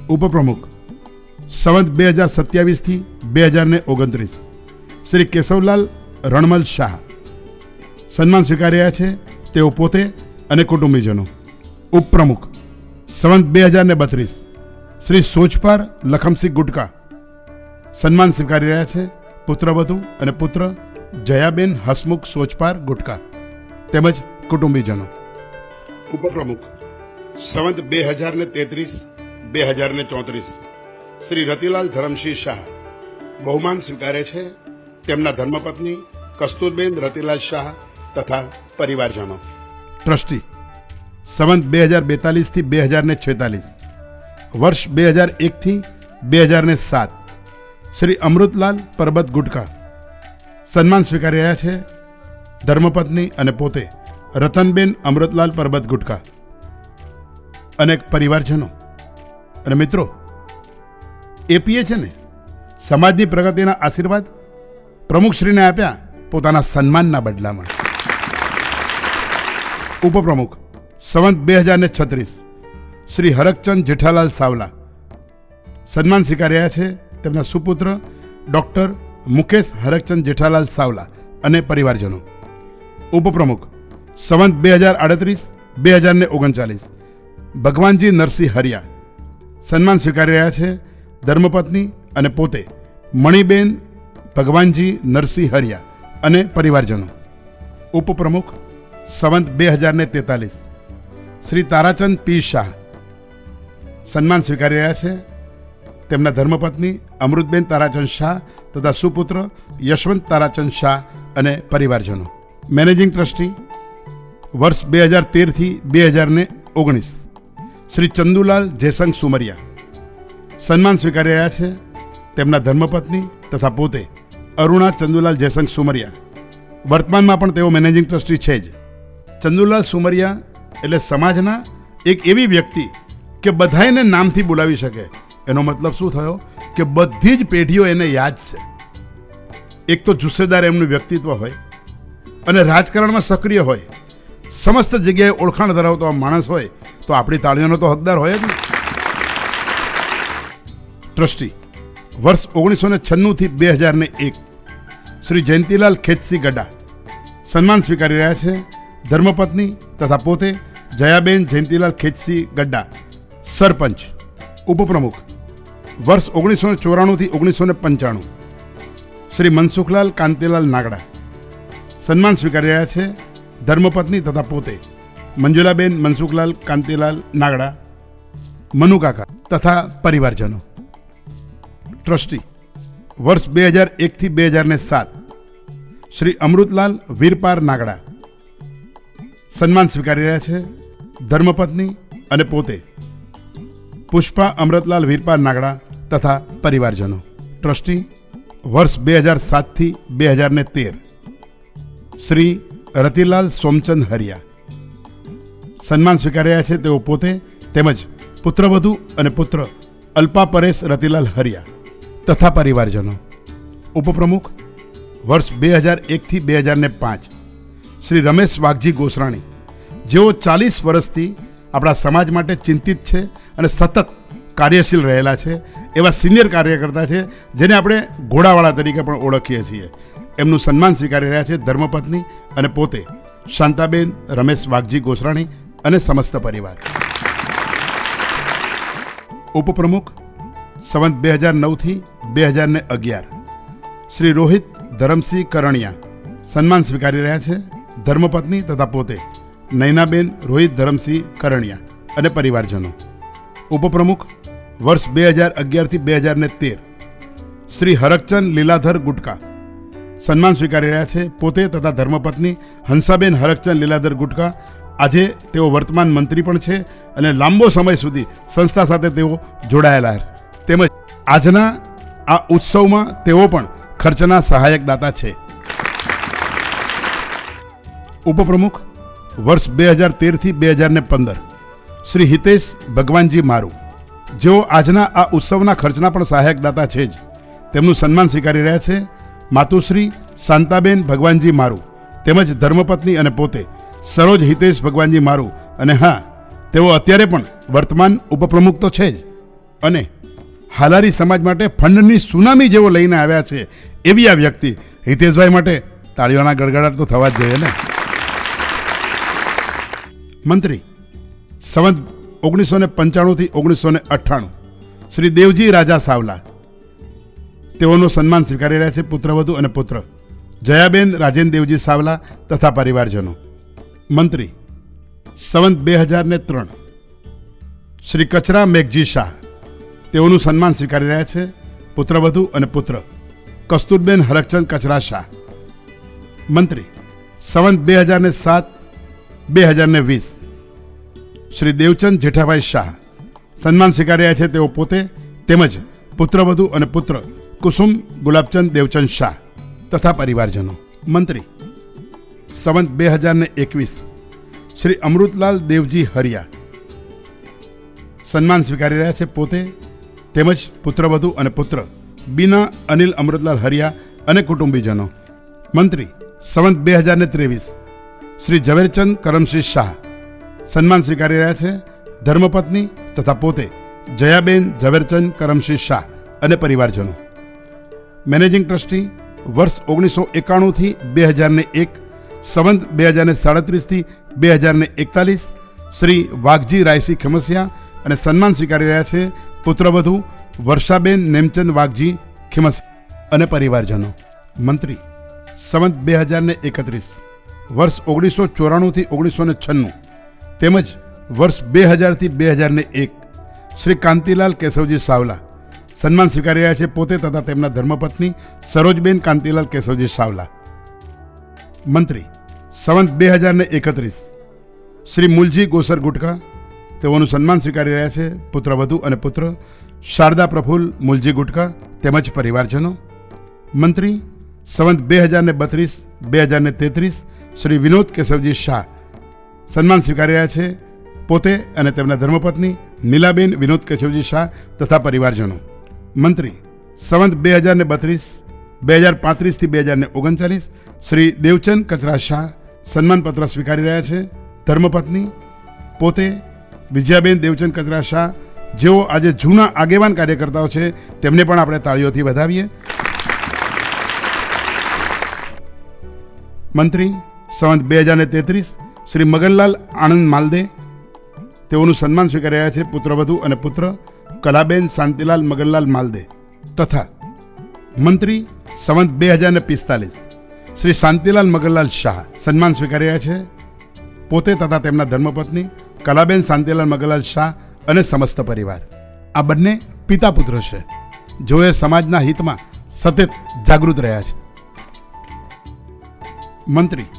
ઉપપ્રમુખ સંવત 2027થી 2029 શ્રી કેશવલાલ રણમલ શાહ સન્માન સ્વીકારી રહ્યા છે તેઓ પોતે અને કુટુંબીજનો. ઉપપ્રમુખ સંવત 2032 શ્રી સોચપાર લખમસિંહ ગુટકા સન્માન સ્વીકારી રહ્યા છે પુત્રવધુ અને પુત્ર જયાબેન હસમુખ સોચપાર ગુટકા તેમજ કુટુંબીજનો. ઉપપ્રમુખ સંવત 2033-2034 શ્રી રતિલાલ ધરમસિંહ શાહ બહુમાન સ્વીકારે છે તેમના ધર્મપત્ની કસ્તુરબેન રતિલાલ શાહ તથા પરિવારજનો. ટ્રસ્ટી સંવત 2042થી 2046 વર્ષ 2001થી 2007 શ્રી અમૃતલાલ પરબત ગુટકા સન્માન સ્વીકારી રહ્યા છે ધર્મપત્ની અને પોતે રતનબેન અમૃતલાલ પરબત ગુટકા અને પરિવારજનો. અને મિત્રો, એપીએ છે ને સમાજની પ્રગતિના આશીર્વાદ પ્રમુખશ્રીને આપ્યા પોતાના સન્માનના બદલામાં. ઉપપ્રમુખ સંવત 2036 શ્રી હરકચંદ જેઠાલાલ સાવલા સન્માન સ્વીકારી રહ્યા છે તેમના સુપુત્ર ડોક્ટર મુકેશ હરકચંદ જેઠાલાલ સાવલા અને પરિવારજનો. ઉપપ્રમુખ સંવત 2038-2039 ભગવાનજી નરસિંહ હરિયા સન્માન સ્વીકારી રહ્યા છે ધર્મપત્ની અને પોતે મણિબેન ભગવાનજી નરસિંહ હરિયા અને પરિવારજનો. ઉપપ્રમુખ સંવત 2043 શ્રી તારાચંદ પી શાહ સન્માન સ્વીકારી રહ્યા છે તેમના ધર્મપત્ની અમૃતબેન તારાચંદ શાહ તથા સુપુત્ર યશવંત તારાચંદ શાહ અને પરિવારજનો. મેનેજિંગ ટ્રસ્ટી વર્ષ 2013થી 2019 શ્રી ચંદુલાલ જયસંગ સુમરિયા સન્માન સ્વીકારી રહ્યા છે તેમના ધર્મપત્ની તથા પોતે અરુણા ચંદુલાલ જયશંખ સુમરિયા. વર્તમાનમાં પણ તેઓ મેનેજિંગ ટ્રસ્ટી છે જ. ચંદુલાલ સુમરિયા એટલે સમાજના એક એવી વ્યક્તિ કે બધાને નામથી બોલાવી શકે. એનો મતલબ શું થયો કે બધી જ પેઢીઓ એને યાદ છે. એક તો જુસ્સેદાર એમનું વ્યક્તિત્વ હોય અને રાજકારણમાં સક્રિય હોય, સમસ્ત જગ્યાએ ઓળખાણ ધરાવતો માણસ હોય તો આપણી તાળીઓનો તો હકદાર હોય જ ને. ટ્રસ્ટી વર્ષ 1996 થી 2001 શ્રી જયંતિલાલ ખેતસી ગડા. સન્માન સ્વીકારી રહ્યા છે ધર્મપત્ની તથા પોતે જયાબેન જયંતિલાલ ખેતસી ગડા, સરપંચ. ઉપપ્રમુખ વર્ષ 1994 થી 1995 શ્રી મનસુખલાલ કાંતિલાલ નાગડા. સન્માન સ્વીકારી રહ્યા છે ધર્મપત્ની તથા પોતે મંજુલાબેન મનસુખલાલ કાંતિલાલ નાગડા, મનુકાકા તથા પરિવારજનો. ટ્રસ્ટી વર્ષ 2001 થી 2007 શ્રી અમૃતલાલ વીરપાર નાગડા. સન્માન સ્વીકારી રહ્યા છે ધર્મપત્ની અને પોતે પુષ્પા અમૃતલાલ વીરપાર નાગડા તથા પરિવારજનો. ટ્રસ્ટી વર્ષ 2007 થી 2013 શ્રી રતિલાલ સોમચંદ હરિયા. સન્માન સ્વીકારી રહ્યા છે તેઓ પોતે તેમજ પુત્રવધુ અને પુત્ર અલ્પા પરેશ રતિલાલ હરિયા તથા પરિવારજનો. ઉપપ્રમુખ વર્ષ 2001 થી 2005 શ્રી રમેશ વાઘજી ગોસરાણી, જેઓ 40 વર્ષથી આપણા સમાજ માટે ચિંતિત છે અને સતત કાર્યશીલ રહેલા છે એવા સિનિયર કાર્યકર્તા છે જેને આપણે ઘોડાવાળા તરીકે પણ ઓળખીએ છીએ. એમનું સન્માન સ્વીકારી રહ્યા છે ધર્મપત્ની અને પોતે શાંતાબેન રમેશ વાઘજી ગોસરાણી અને સમસ્ત પરિવાર. ઉપપ્રમુખ સંવત 2009 થી 2011 શ્રી રોહિત ધરમસિંહ કરણિયા. સન્માન સ્વીકારી રહ્યા છે ધર્મપત્ની તથા પોતે નયનાબેન રોહિત ધરમસિંહ કરણિયા અને પરિવારજનો. ઉપપ્રમુખ વર્ષ 2011 થી 2013 શ્રી હરકચંદ લીલાધર ગુટકા. સન્માન સ્વીકારી રહ્યા છે પોતે તથા ધર્મપત્ની હંસાબેન હરકચંદ લીલાધર ગુટકા. આજે તેઓ વર્તમાન મંત્રી પણ છે અને લાંબો સમય સુધી સંસ્થા સાથે તેઓ જોડાયેલા તેમજ આજના આ ઉત્સવમાં તેઓ પણ ખર્ચના સહાયક દાતા છે. ઉપપ્રમુખ વર્ષ 2013 થી 2015 શ્રી હિતેશ ભગવાનજી મારુ, જેઓ આજના આ ઉત્સવના ખર્ચના પણ સહાયક દાતા છે જ. તેમનું સન્માન સ્વીકારી રહ્યા છે માતુશ્રી શાંતાબેન ભગવાનજી મારુ તેમજ ધર્મપત્ની અને પોતે સરોજ હિતેશ ભગવાનજી મારુ. અને હા, તેઓ અત્યારે પણ વર્તમાન ઉપપ્રમુખ તો છે જ અને હાલારી સમાજ માટે ફંડની સુનામી જેવો લઈને આવ્યા છે એવી આ વ્યક્તિ હિતેશભાઈ માટે તાળીઓના ગડગડાટ તો થવા જ જોઈએ ને. મંત્રી સંવત 1995 થી 1998 શ્રી દેવજી રાજા સાવલા. તેઓનું સન્માન સ્વીકારી રહ્યા છે પુત્રવધુ અને પુત્ર જયાબેન રાજેન દેવજી સાવલા તથા પરિવારજનો. મંત્રી સંવત 2003 શ્રી કચરા મેઘજી શાહ. તેઓનું સન્માન સ્વીકારી રહ્યા છે પુત્રવધુ અને પુત્ર કસ્તુરબેન હરકચંદ કચરા શાહ. મંત્રી સંવત 2007-2020 શ્રી દેવચંદ જેઠાભાઈ શાહ. સન્માન સ્વીકારી રહ્યા છે તેઓ પોતે તેમજ પુત્રવધુ અને પુત્ર કુસુમ ગુલાબચંદ દેવચંદ શાહ તથા પરિવારજનો. મંત્રી સંવત 2021 શ્રી અમૃતલાલ દેવજી હરિયા. સન્માન સ્વીકારી રહ્યા છે પોતે તેમજ પુત્રવધુ અને પુત્ર બીના અનિલ અમૃતલાલ હરિયા અને કુટુંબીજનો. મંત્રી સંવત 2023 શ્રી ઝવેરચંદ કરમસિંહ શાહ. સન્માન સ્વીકારી રહ્યા છે ધર્મપત્ની તથા પોતે જયાબેન ઝવેરચંદ કરમસિંહ શાહ અને પરિવારજનો. મેનેજિંગ ટ્રસ્ટી વર્ષ 1991 થી 2001 સંવત 2037 થી 2041 શ્રી વાઘજી રાયસી ખમસિયા અને સન્માન સ્વીકારી રહ્યા છે પુત્રવધુ વર્ષાબેન નેમચંદ વાઘજી ખિમસિયા અને પરિવારજનો. મંત્રી સંવત 2031 વર્ષ 1994 થી 1996 તેમજ વર્ષ 2000 થી 2001 શ્રી કાંતિલાલ કેશવજી સાવલા. સન્માન સ્વીકારી રહ્યા છે પોતે તથા તેમના ધર્મપત્ની સરોજબેન કાંતિલાલ કેશવજી સાવલા. મંત્રી સંવત 2031 શ્રી મુલજી ગોસર ગુટકા. તેઓનું સન્માન સ્વીકારી રહ્યા છે પુત્રવધુ અને પુત્ર શારદા પ્રફુલ્લ મુલજી ગુટકા તેમજ પરિવારજનો. મંત્રી સંવત 2032-2033 શ્રી વિનોદ કેશવજી શાહ સન્માન સ્વીકારી રહ્યા છે પોતે અને તેમના ધર્મપત્ની નીલાબેન વિનોદ કેશવજી શાહ તથા પરિવારજનો. મંત્રી સંવત 2032-2035 શ્રી દેવચંદ કચરા શાહ સન્માનપત્ર સ્વીકારી રહ્યા છે ધર્મપત્ની પોતે વિજયાબેન દેવચંદ કચરા શાહ, જેઓ આજે જૂના આગેવાન કાર્યકર્તાઓ છે, તેમને પણ આપણે તાળીઓથી વધાવીએ. મંત્રી સંવત 2033 શ્રી મગનલાલ આનંદ માલદે, તેઓનું સન્માન સ્વીકારી રહ્યા છે પુત્રવધુ અને પુત્ર કલાબેન શાંતિલાલ મગનલાલ માલદે. તથા મંત્રી સંવત 2045 શ્રી શાંતિલાલ મગનલાલ શાહ સન્માન સ્વીકારી રહ્યા છે પોતે તથા તેમના ધર્મપત્ની કલાબેન શાંતિલાલ મગનલાલ શાહ અને સમસ્ત પરિવાર. આ બંને પિતા પુત્ર છે, જેઓએ સમાજના હિતમાં સતત જાગૃત રહ્યા છે. મંત્રી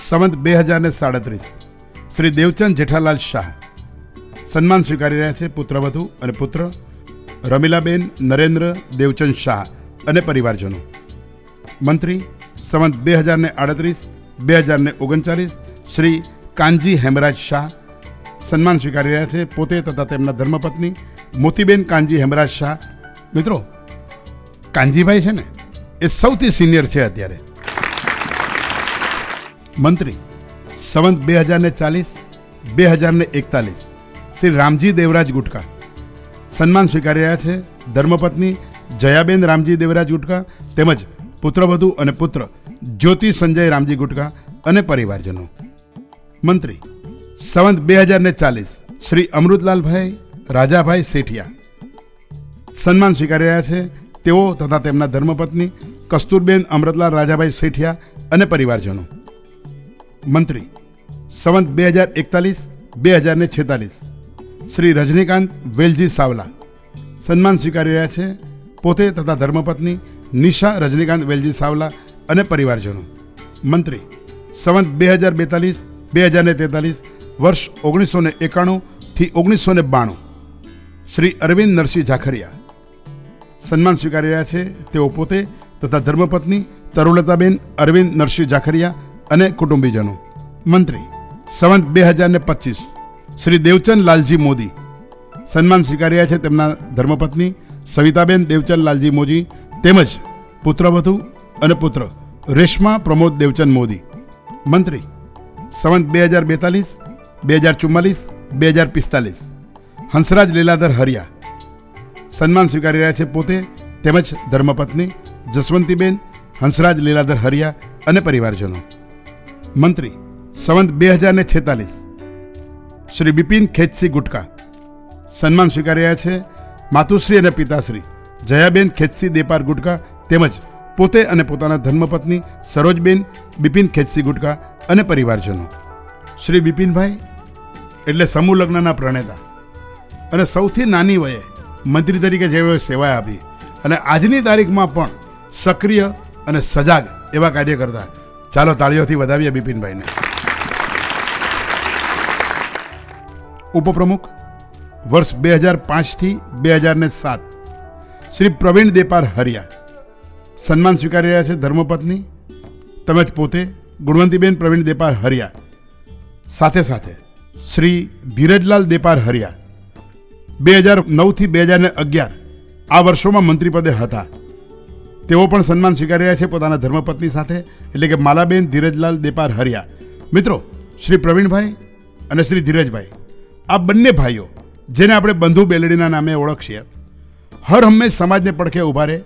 સંવત 2037 શ્રી દેવચંદ જેઠાલાલ શાહ સન્માન સ્વીકારી રહ્યા છે પુત્રવધુ અને પુત્ર રમીલાબેન નરેન્દ્ર દેવચંદ શાહ અને પરિવારજનો. મંત્રી સંવત 2038-2039 શ્રી કાનજી હેમરાજ શાહ સન્માન સ્વીકારી રહ્યા છે પોતે તથા તેમના ધર્મપત્ની મોતીબેન કાનજી હેમરાજ શાહ. મિત્રો, કાનજીભાઈ છે ને એ સૌથી સિનિયર છે અત્યારે. મંત્રી સંવત 2040-2041 શ્રી રામજી દેવરાજ ગુટકા સન્માન સ્વીકારી રહ્યા છે ધર્મપત્ની જયાબેન રામજી દેવરાજ ગુટકા તેમજ પુત્રવધુ અને પુત્ર જ્યોતિ સંજય રામજી ગુટકા અને પરિવારજનો. મંત્રી સંવત 2040 શ્રી અમૃતલાલભાઈ રાજાભાઈ સેઠિયા સન્માન સ્વીકારી રહ્યા છે તેઓ તથા તેમના ધર્મપત્ની કસ્તુરબેન અમૃતલાલ રાજાભાઈ સેઠિયા અને પરિવારજનો. મંત્રી સંવત 2041-2046 શ્રી રજનીકાંત વેલજી સાવલા સન્માન સ્વીકારી રહ્યા છે પોતે તથા ધર્મપત્ની નિશા રજનીકાંત વેલજી સાવલા અને પરિવારજનો. મંત્રી સંવત 2042-2043 વર્ષ 1991 થી 1992 શ્રી અરવિંદ નરસિંહ ઝાખરિયા સન્માન સ્વીકારી રહ્યા છે તેઓ પોતે તથા ધર્મપત્ની તરુલતાબેન અરવિંદ નરસિંહ ઝાખરિયા અને કુટુંબીજનો. મંત્રી સંવત 2025 શ્રી દેવચંદ લાલજી મોદી સન્માન સ્વીકારી રહ્યા છે તેમના ધર્મપત્ની સવિતાબેન દેવચંદ લાલજી મોદી તેમજ પુત્રવધુ અને પુત્ર રેશમા પ્રમોદ દેવચંદ મોદી. મંત્રી સંવત 2042-2044-2045 હંસરાજ લીલાધર હરિયા સન્માન સ્વીકારી રહ્યા છે પોતે તેમજ ધર્મપત્ની જસવંતીબેન હંસરાજ લીલાધર હરિયા અને પરિવારજનો. મંત્રી સંવત 2046 શ્રી બિપિન ખેતસિંહ ગુટકા સન્માન સ્વીકારી રહ્યા છે માતુશ્રી અને પિતાશ્રી જયાબેન ખેતસિંહ દેપાર ગુટકા તેમજ પોતે અને પોતાના ધર્મપત્ની સરોજબેન બિપિન ખેતસિંહ ગુટકા અને પરિવારજનો. શ્રી બિપિનભાઈ એટલે સમૂહ લગ્નના પ્રણેતા અને સૌથી નાની વયે મંત્રી તરીકે જેઓએ સેવા આપી અને આજની તારીખમાં પણ સક્રિય અને સજાગ એવા કાર્ય કરતા. ચાલો તાળીઓથી વધાવીએ બિપિનભાઈને. ઉપપ્રમુખ વર્ષ 2005 થી 2007 શ્રી પ્રવીણ દેપાર હરિયા સન્માન સ્વીકારી રહ્યા છે ધર્મપત્ની તેમજ પોતે ગુણવંતીબેન પ્રવીણ દેપાર હરિયા. સાથે સાથે શ્રી ધીરજલાલ દેપાર હરિયા 2009 થી 2011 આ વર્ષોમાં મંત્રીપદે હતા. તેઓ પણ સન્માન સ્વીકારી રહ્યા છે પોતાના ધર્મપત્ની સાથે, એટલે કે માલાબેન ધીરજલાલ દેપાર હરિયા. મિત્રો, શ્રી પ્રવીણભાઈ અને શ્રી ધીરજભાઈ આ બંને ભાઈઓ, જેને આપણે બંધુ બેલડીના નામે ઓળખીએ, હર હંમેશ સમાજને પડખે ઊભા રહે,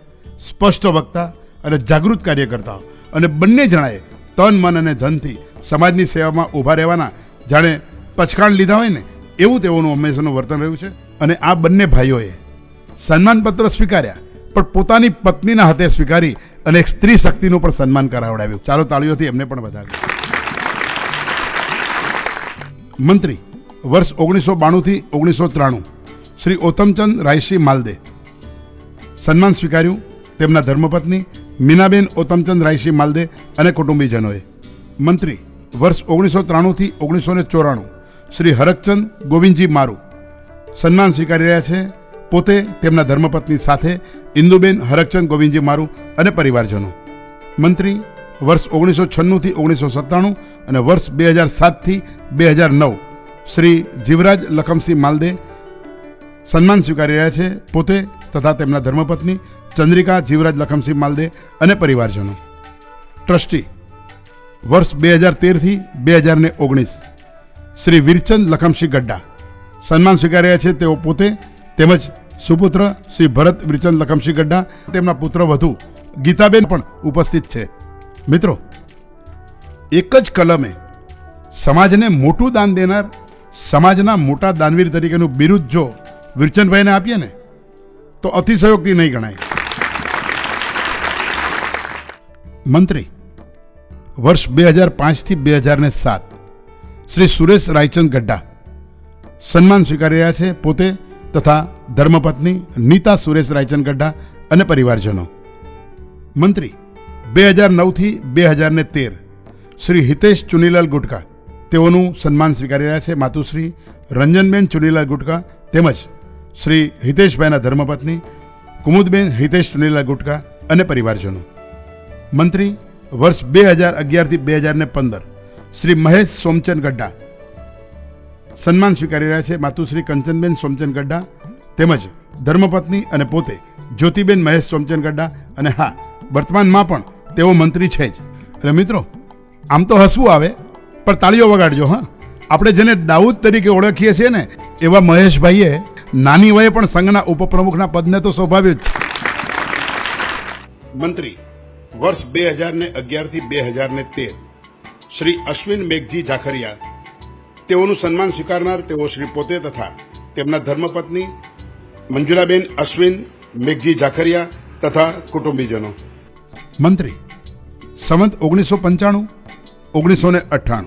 સ્પષ્ટ વક્તા અને જાગૃત કાર્યકર્તાઓ, અને બંને જણાએ તન મન અને ધનથી સમાજની સેવામાં ઊભા રહેવાના જાણે પચકાણ લીધા હોય ને એવું તેઓનું હંમેશાનું વર્તન રહ્યું છે. અને આ બંને ભાઈઓએ સન્માનપત્ર સ્વીકાર્યા પણ પોતાની પત્નીના હાથે સ્વીકારી અને એક સ્ત્રી શક્તિનું પણ સન્માન કરાવડાવ્યું. ચાલો તાળીઓથી એમને પણ વધાવીએ. મંત્રી વર્ષ 1992 થી 1993 શ્રી ઓતમચંદ રાયસિંહ માલદે સન્માન સ્વીકાર્યું તેમના ધર્મપત્ની મીનાબેન ઓતમચંદ રાયસિંહ માલદે અને કુટુંબીજનોએ. મંત્રી વર્ષ 1993 થી 1994 શ્રી હરકચંદ ગોવિંદજી મારુ સન્માન સ્વીકારી રહ્યા છે પોતે તેમના ધર્મપત્ની સાથે ઇન્દુબેન હરકચંદ ગોવિંદજી મારું અને પરિવારજનો. મંત્રી વર્ષ 1996થી 1997 અને વર્ષ 2007થી 2009 શ્રી જીવરાજ લખમસિંહ માલદે સન્માન સ્વીકારી રહ્યા છે, પોતે તથા તેમના ધર્મપત્ની ચંદ્રિકા જીવરાજ લખમસિંહ માલદે અને પરિવારજનો. ટ્રસ્ટી વર્ષ 2013થી 2019 શ્રી વીરચંદ લખમસિંહ ગડ્ડા સન્માન સ્વીકારી રહ્યા છે, તેઓ પોતે તેમજ સુપુત્ર શ્રી ભરત વીરચંદ લખમસિંહ ગડ્ડા, તેમના પુત્ર વધુ ગીતાબેન પણ ઉપસ્થિત છે. મિત્રો, એક જ કલમે સમાજને મોટું દાન દેનાર, સમાજના મોટા દાનવીર તરીકેનું બિરુદ જો વીરચંદભાઈને આપીએ ને તો અતિશયોક્તિ નહીં ગણાય. મંત્રી વર્ષ 2005થી 2007 શ્રી સુરેશ રાયચંદ ગડ્ડા સન્માન સ્વીકારી રહ્યા છે, પોતે તથા ધર્મપત્ની નીતા સુરેશ રાયચંદ ગડ્ડા અને પરિવારજનો. મંત્રી 2009થી 2013 શ્રી હિતેશ ચુનીલાલ ગુટકા તેઓનું સન્માન સ્વીકારી રહ્યા છે, માતુશ્રી રંજનબેન ચુનીલાલ ગુટકા તેમજ શ્રી હિતેશભાઈના ધર્મપત્ની કુમુદબેન હિતેશ ચુનીલાલ ગુટકા અને પરિવારજનો. મંત્રી વર્ષ 2011થી 2015 શ્રી મહેશ સોમચંદ ગડ્ડા સન્માન સ્વીકારી રહ્યા છે, માતુશ્રી કંચનબેન સોમચંદ ગડ્ડા તેમજ ધર્મપત્ની અને પોતે જ્યોતિબેન મહેશ સોમચંદ ગડ્ડા, અને હા, વર્તમાનમાં પણ તેઓ મંત્રી છે જ. અને મિત્રો, આમ તો હસવું આવે પણ તાળીઓ વગાડજો. હા, આપણે જેને દાઉદ તરીકે ઓળખીએ છીએ ને એવા મહેશભાઈએ નાની વયે પણ સંઘના ઉપપ્રમુખના પદને તો શોભાવ્યું જ. મંત્રી વર્ષ 2011થી 2013 શ્રી અશ્વિન મેઘજી જાખરિયા તેઓનું સન્માન સ્વીકારનાર, તેઓ શ્રી પોતે તથા તેમના ધર્મપત્ની મંજુલાબેન અશ્વિન મેઘજી જાખરિયા તથા કુટુંબીજનો. મંત્રી સંવત 1995-1998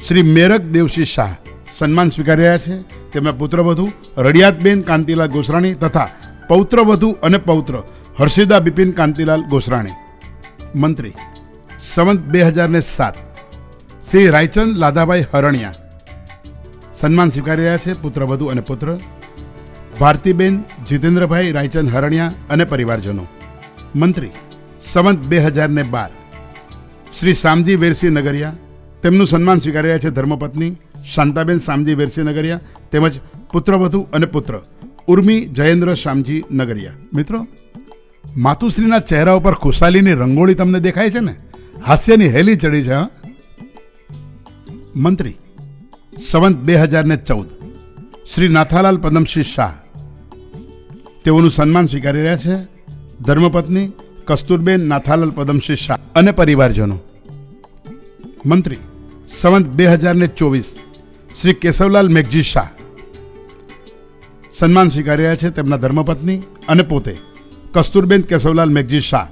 શ્રી મેરક દેવસિંહ શાહ સન્માન સ્વીકારી રહ્યા છે, તેમના પુત્રવધુ રડિયાતબેન કાંતિલાલ ગોસરાણી તથા પૌત્રવધુ અને પૌત્ર હર્ષિદા બિપિન કાંતિલાલ ગોસરાણી. મંત્રી સંવત 2007 શ્રી રાયચંદ લાદાભાઈ હરણિયા સન્માન સ્વીકારી રહ્યા છે, પુત્રવધુ અને પુત્ર ભારતીબેન જીતેન્દ્રભાઈ રાયચંદ હરણિયા અને પરિવારજનો. મંત્રી સંવત 2012 શ્રી શામજી વેરસિંહ નગરિયા તેમનું સન્માન સ્વીકારી રહ્યા છે, ધર્મપત્ની શાંતાબેન શામજી વેરસિંહ નગરિયા તેમજ પુત્રવધુ અને પુત્ર ઉર્મી જયેન્દ્ર શામજી નગરિયા. મિત્રો, માતુશ્રીના ચહેરા ઉપર ખુશાલીની રંગોળી તમને દેખાય છે ને, હાસ્યની હેલી ચડી છે. મંત્રી સંવત 2014 શ્રી નાથાલાલ પદમસિંહ શાહ તેઓનું સન્માન સ્વીકારી રહ્યા છે, ધર્મપત્ની કસ્તુરબેન નાથાલાલ પદમસિંહ શાહ અને પરિવારજનો. મંત્રી સંવત 2024 શ્રી કેશવલાલ મેઘજી શાહ સન્માન સ્વીકારી રહ્યા છે, તેમના ધર્મપત્ની અને પોતે કસ્તુરબેન કેશવલાલ મેઘજી શાહ,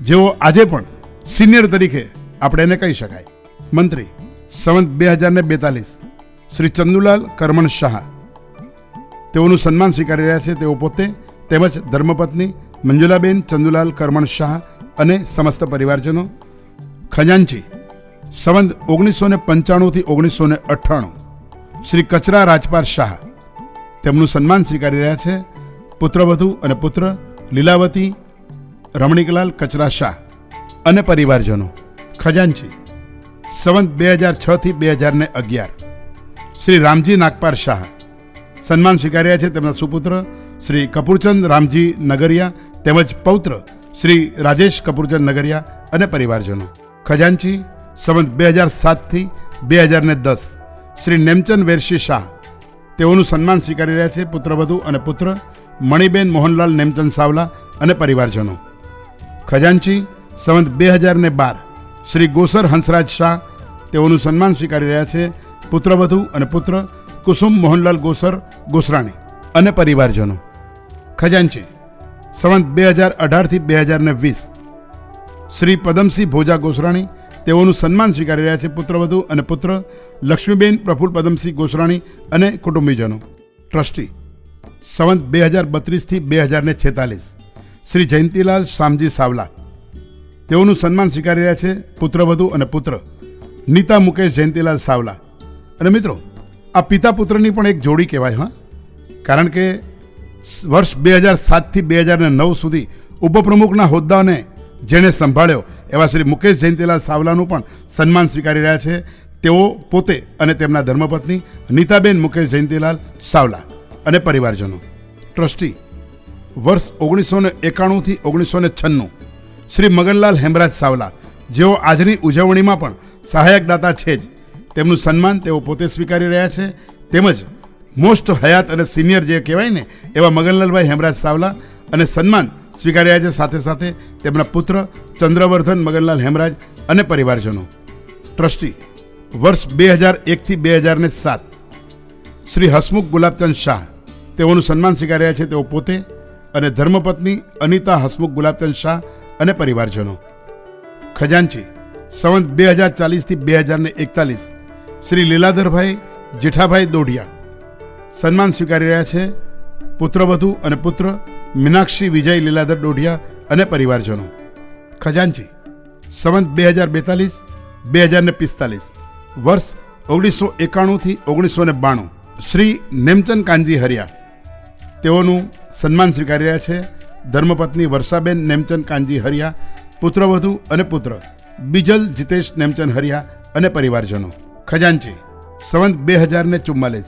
જેઓ આજે પણ સિનિયર તરીકે આપણે એને કહી શકાય. મંત્રી સંવત 2042 શ્રી ચંદુલાલ કરમણ શાહ તેઓનું સન્માન સ્વીકારી રહ્યા છે, તેઓ પોતે તેમજ ધર્મપત્ની મંજુલાબેન ચંદુલાલ કરમણ શાહ અને સમસ્ત પરિવારજનો. ખજાનચી સંવત 1995થી 1998 શ્રી કચરા રાજપાર શાહ તેમનું સન્માન સ્વીકારી રહ્યા છે, પુત્રવધુ અને પુત્ર લીલાવતી રમણીકલાલ કચરા શાહ અને પરિવારજનો. ખજાનચી સંવત 2006થી 2011 શ્રી રામજી નાગપાર શાહ સન્માન સ્વીકારી રહ્યા છે, તેમના સુપુત્ર શ્રી કપૂરચંદ રામજી નગરિયા તેમજ પૌત્ર શ્રી રાજેશ કપૂરચંદ નગરિયા અને પરિવારજનો. ખજાનચી સંવત 2007થી 2010 શ્રી નેમચંદ વેરશી શાહ તેઓનું સન્માન સ્વીકારી રહ્યા છે, પુત્રવધુ અને પુત્ર મણિબેન મોહનલાલ નેમચંદ સાવલા અને પરિવારજનો. ખજાનચી સંવત 2012 શ્રી ગોસર હંસરાજ શાહ તેઓનું સન્માન સ્વીકારી રહ્યા છે, પુત્રવધુ અને પુત્ર કુસુમ મોહનલાલ ગોસર ગોસરાણી અને પરિવારજનો. ખજાનચી સંવત 2018થી 2020 શ્રી પદમસિંહ ભોજા ગોસરાણી તેઓનું સન્માન સ્વીકારી રહ્યા છે, પુત્રવધુ અને પુત્ર લક્ષ્મીબેન પ્રફુલ્લ પદમસિંહ ગોસરાણી અને કુટુંબીજનો. ટ્રસ્ટી સંવત 2032થી 2046 શ્રી જયંતિલાલ શામજી સાવલા તેઓનું સન્માન સ્વીકારી રહ્યા છે, પુત્રવધુ અને પુત્ર નીતા મુકેશ જયંતિલાલ સાવલા. અને મિત્રો, આ પિતા પુત્રની પણ એક જોડી કહેવાય. હા, કારણ કે વર્ષ 2007થી 2009 સુધી ઉપપ્રમુખના હોદ્દાઓને જેણે સંભાળ્યો એવા શ્રી મુકેશ જયંતિલાલ સાવલાનું પણ સન્માન સ્વીકારી રહ્યા છે. તેઓ પોતે અને તેમના ધર્મપત્ની નીતાબેન મુકેશ જયંતિલાલ સાવલા અને પરિવારજનો. ટ્રસ્ટી વર્ષ 1991થી 1996 શ્રી મગનલાલ હેમરાજ સાવલા, જેઓ આજની ઉજવણીમાં પણ સહાયક દાતા છે જ, તેમનું સન્માન તેઓ પોતે સ્વીકારી રહ્યા છે. તેમજ મોસ્ટ હયાત અને સિનિયર જે કહેવાય ને એવા મગનલાલભાઈ હેમરાજ સાવલા અને સન્માન સ્વીકારી રહ્યા છે. સાથે સાથે તેમના પુત્ર ચંદ્રવર્ધન મગનલાલ હેમરાજ અને પરિવારજનો. ટ્રસ્ટી વર્ષ 2001થી 2007 શ્રી હસમુખ ગુલાબચંદ શાહ, તેઓનું સન્માન સ્વીકારી રહ્યા છે. તેઓ પોતે અને ધર્મપત્ની અનિતા હસમુખ ગુલાબચંદ શાહ અને પરિવારજનો. ખજાનચી સંવત 2040થી 2041 શ્રી લીલાધરભાઈ જેઠાભાઈ દોઢિયા, સન્માન સ્વીકારી રહ્યા છે. પુત્રવધુ અને પુત્ર મીનાક્ષી વિજય લીલાધર દોઢિયા અને પરિવારજનો. ખજાનચી સંવત 2042-2045 વર્ષ 1991થી 1992 શ્રી નેમચંદ કાનજી હરિયા, તેઓનું સન્માન સ્વીકારી રહ્યા છે. ધર્મપત્ની વર્ષાબેન નેમચંદ કાનજી હરિયા, પુત્રવધુ અને પુત્ર બીજલ જીતેશ નેમચંદ હરિયા અને પરિવારજનો. ખજાનચી સંવત 2044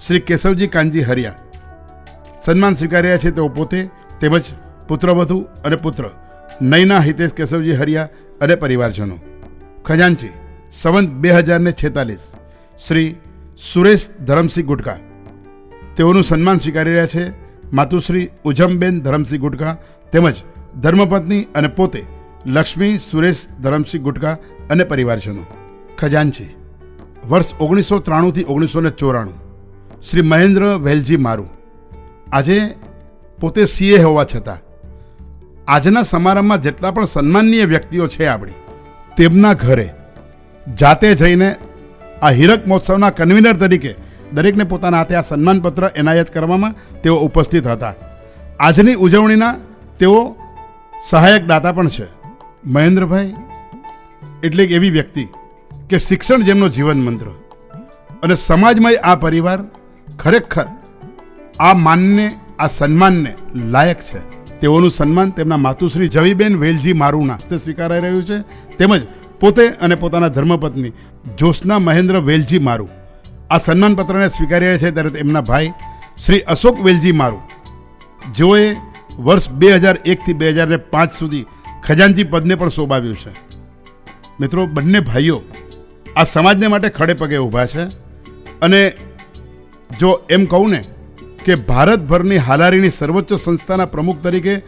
શ્રી કેશવજી કાનજી હરિયા, સન્માન સ્વીકારી રહ્યા છે. તેઓ પોતે તેમજ પુત્રવધુ અને પુત્ર નયના હિતેશ કેશવજી હરિયા અને પરિવારજનો. ખજાનચી સંવત 2046 શ્રી સુરેશ ધરમસિંહ ગુટકા, તેઓનું સન્માન સ્વીકારી રહ્યા છે. માતુશ્રી ઉજમબેન ધરમસિંહ ગુટકા તેમજ ધર્મપત્ની અને પોતે લક્ષ્મી સુરેશ ધરમસિંહ ગુટકા અને પરિવારજનો. ખજાનચી વર્ષ 1993થી 1994 શ્રી મહેન્દ્ર વેલજી મારુ, આજે પોતે સીએ હોવા છતાં આજના સમારંભમાં જેટલા પણ સન્માનનીય વ્યક્તિઓ છે આપણી, તેમના ઘરે જાતે જઈને આ હીરક મહોત્સવના કન્વીનર તરીકે દરેકને પોતાના હાથે આ સન્માનપત્ર એનાયત કરવામાં તેઓ ઉપસ્થિત હતા. આજની ઉજવણીના તેઓ સહાયક દાતા પણ છે. મહેન્દ્રભાઈ એટલે એક એવી વ્યક્તિ કે શિક્ષણ જેમનો જીવન મંત્ર અને સમાજમાં આ પરિવાર ખરેખર આ માનને, આ સન્માનને લાયક છે. તેઓનું સન્માન તેમના માતુશ્રી જવીબેન વેલજી મારુના હસ્તે સ્વીકારાઈ રહ્યું છે. તેમજ પોતે અને પોતાના ધર્મપત્ની જ્યોત્સના મહેન્દ્ર વેલજી મારુ આ સન્માનપત્રને સ્વીકારી રહ્યા છે. ત્યારે તેમના ભાઈ શ્રી અશોક વેલજી મારુ, જેઓએ વર્ષ 2001થી 2005 સુધી ખજાનચી પદને પણ શોભાવ્યું છે. મિત્રો, બંને ભાઈઓ આ સમાજને માટે ખડે પગે ઊભા છે. અને જો એમ કહું ને કે ભારતભરની હાલારીની સર્વોચ્ચ સંસ્થાના પ્રમુખ તરીકે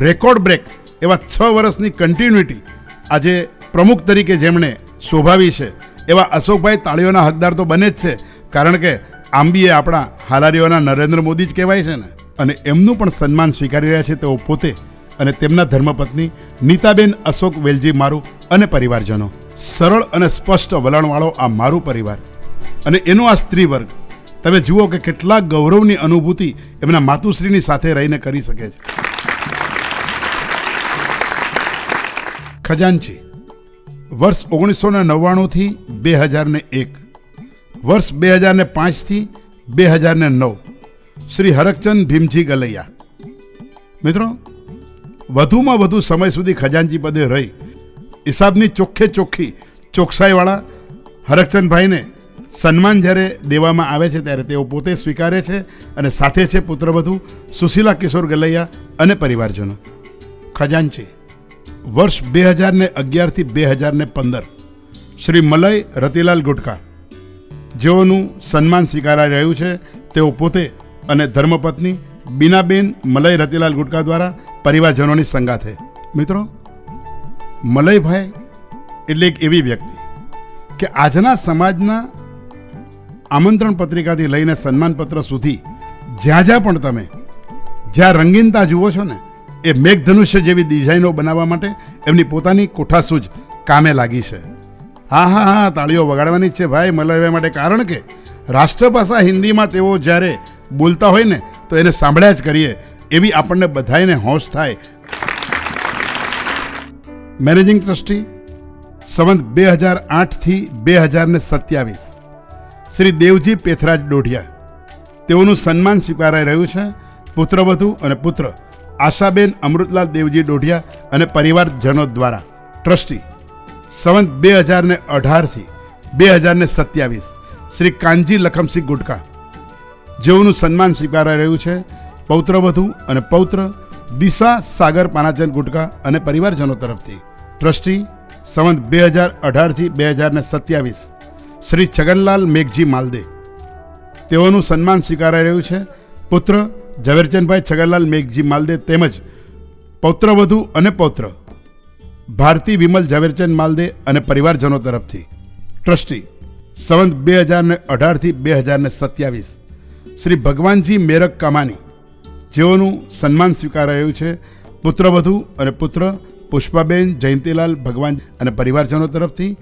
રેકોર્ડ બ્રેક એવા 6 વર્ષની કન્ટિન્યુટી આજે પ્રમુખ તરીકે જેમણે શોભાવી છે એવા અશોકભાઈ તાળીઓના હકદાર તો બને જ છે. કારણ કે આંબીએ આપણા હાલારીઓના નરેન્દ્ર મોદી જ કહેવાય છે ને. અને એમનું પણ સન્માન સ્વીકારી રહ્યા છે તેઓ પોતે અને તેમના ધર્મપત્ની નીતાબેન અશોક વેલજી મારુ અને પરિવારજનો. સરળ અને સ્પષ્ટ વલણવાળો આ મારુ પરિવાર અને એનો આ સ્ત્રી વર્ગ, તમે જુઓ કે કેટલા ગૌરવની અનુભૂતિ એમના માતુશ્રીની સાથે રહીને કરી શકે છે. ખજાનચી વર્ષ 1999થી 2001, વર્ષ 2005થી 2009 શ્રી હરકચંદ ભીમજી ગલૈયા. મિત્રો, વધુમાં વધુ સમય સુધી ખજાનચી પદે રહી હિસાબની ચોખ્ખી ચોકસાઈવાળા હરકચંદભાઈને સન્માન જ્યારે દેવામાં આવે છે ત્યારે તેઓ પોતે સ્વીકારે છે અને સાથે છે પુત્રવધુ સુશીલા કિશોર ગલૈયા અને પરિવારજનો. ખજાનચી વર્ષ 2011થી 2015 શ્રી મલય રતિલાલ ગુટકા, જેઓનું સન્માન સ્વીકારાઈ રહ્યું છે. તેઓ પોતે અને ધર્મપત્ની બીનાબેન મલય રતિલાલ ગુટકા દ્વારા પરિવારજનોની સંગાથે. મિત્રો, મલયભાઈ એટલે એક એવી વ્યક્તિ કે આજના સમાજના આમંત્રણ પત્રિકાથી લઈને સન્માનપત્ર સુધી જ્યાં પણ તમે જ્યાં રંગીનતા જુઓ છો ને, એ મેઘધનુષ્ય જેવી ડિઝાઇનો બનાવવા માટે એમની પોતાની કોઠાસૂઝ કામે લાગી છે. હા, તાળીઓ વગાડવાની જ છે ભાઈ મલયભાઈ માટે. કારણ કે રાષ્ટ્રભાષા હિન્દીમાં તેઓ જ્યારે બોલતા હોય ને તો એને સાંભળ્યા જ કરીએ એવી આપણને બધાને હોશ થાય. મેનેજિંગ ટ્રસ્ટી સંવત 2008થી 2027 શ્રી દેવજી પેથરાજ દોઢિયા, તેઓનું સન્માન સ્વીકારાઈ રહ્યું છે. પુત્રવધુ અને પુત્ર આશાબેન અમૃતલાલ દેવજી ડોઢિયા અને પરિવારજનો દ્વારા ટ્રસ્ટી સંવત 2018થી 2027 શ્રી કાનજી લખમસિંહ ગુટકા જેઓનું સન્માન સ્વીકારાઈ રહ્યું છે. પૌત્રવધુ અને પૌત્ર દિશા સાગર પાનાચંદ ગુટકા અને પરિવારજનો તરફથી ટ્રસ્ટી સંવત 2018થી 2027 શ્રી છગનલાલ મેઘજી માલદે તેઓનું સન્માન સ્વીકારાઈ રહ્યું છે. પુત્ર ઝવેરચંદભાઈ છગનલાલ મેઘજી માલદે તેમજ પૌત્રવધુ અને પૌત્ર ભારતી વિમલ ઝવેરચંદ માલદે અને પરિવારજનો તરફથી ટ્રસ્ટી સંવત 2018થી 2027 શ્રી ભગવાનજી મેરક કામાની જેઓનું સન્માન સ્વીકારાઈ રહ્યું છે. પુત્રવધુ અને પુત્ર પુષ્પાબેન જયંતિલાલ ભગવાન અને પરિવારજનો તરફથી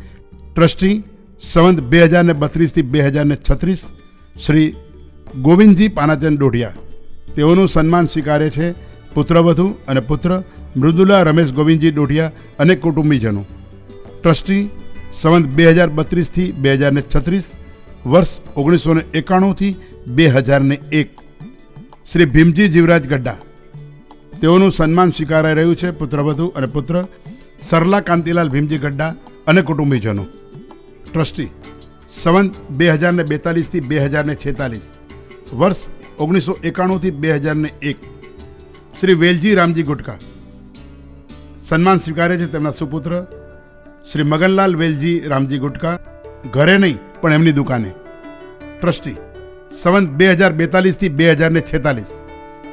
ટ્રસ્ટી સંવત 2032થી 2036 શ્રી ગોવિંદજી પાનાચંદ ડોઢિયા તેઓનું સન્માન સ્વીકારે છે. પુત્રવધુ અને પુત્ર મૃદુલા રમેશ ગોવિંદજી ડોઢિયા અને કુટુંબીજનો ટ્રસ્ટી સંવત 2032થી 2036 વર્ષ 1991થી 2001 શ્રી ભીમજી જીવરાજ ગઢડા તેઓનું સન્માન સ્વીકારાઈ રહ્યું છે. પુત્રવધુ અને પુત્ર સરલા કાંતિલાલ ભીમજી ગઢડા અને કુટુંબીજનો ટ્રસ્ટી સંવત 2042થી 2046 વર્ષ 1991થી 2001 શ્રી વેલજી રામજી ગુટકા સન્માન સ્વીકારે છે તેમના સુપુત્ર શ્રી મગનલાલ વેલજી રામજી ગુટકા ઘરે નહીં પણ એમની દુકાને ટ્રસ્ટી સંવત 2042થી 2046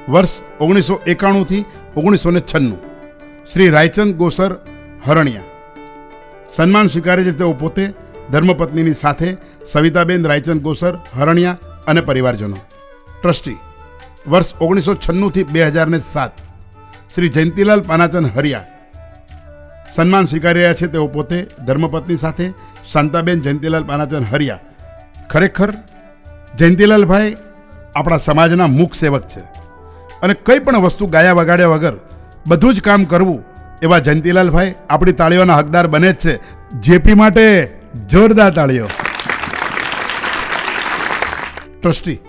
વર્ષ 1991થી 1996 શ્રી રાયચંદ ગોસર હરણિયા સન્માન સ્વીકારે છે તેઓ પોતે ધર્મપત્નીની સાથે સવિતાબેન રાયચંદ ગોસર હરણિયા અને પરિવારજનો ટ્રસ્ટી વર્ષ 1996થી 2007 શ્રી જયંતિલાલ પાનાચંદ હરિયા સન્માન સ્વીકારી રહ્યા છે તેઓ પોતે ધર્મપત્ની સાથે શાંતાબેન જયંતિલાલ પાનાચંદ હરિયા. ખરેખર જયંતિલાલભાઈ આપણા સમાજના મુખ સેવક છે અને કંઈ પણ વસ્તુ ગાયા વગાડ્યા વગર બધું જ કામ કરવું એવા જયંતિલાલભાઈ આપણી તાળીઓના હકદાર બને જ છે. જેપી માટે જોરદાર તાળીઓ. ટ્રસ્ટી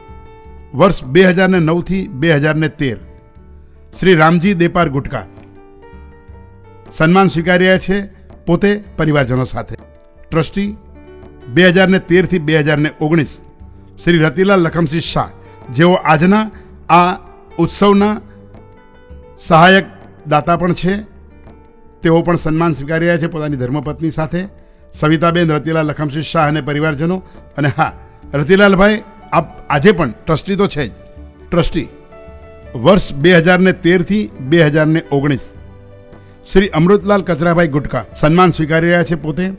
વર્ષ 2009થી 2013 શ્રી રામજી દેપાર ગુટકા સન્માન સ્વીકારી રહ્યા છે પોતે પરિવારજનો સાથે ટ્રસ્ટી 2013થી 2019 શ્રી રતિલાલ લખમસિંહ શાહ જેઓ આજના આ ઉત્સવના સહાયક દાતા પણ છે. તેઓ પણ સન્માન સ્વીકારી રહ્યા છે પોતાની ધર્મપત્ની સાથે સવિતાબેન રતિલાલ લખમસિંહ શાહ અને પરિવારજનો. અને હા, રતિલાલભાઈ આપ આજે પણ ટ્રસ્ટી તો છે જ. ટ્રસ્ટી વર્ષ 2013થી 2019 શ્રી અમૃતલાલ કચરાભાઈ ગુટકા સન્માન સ્વીકારી રહ્યા છે પોતે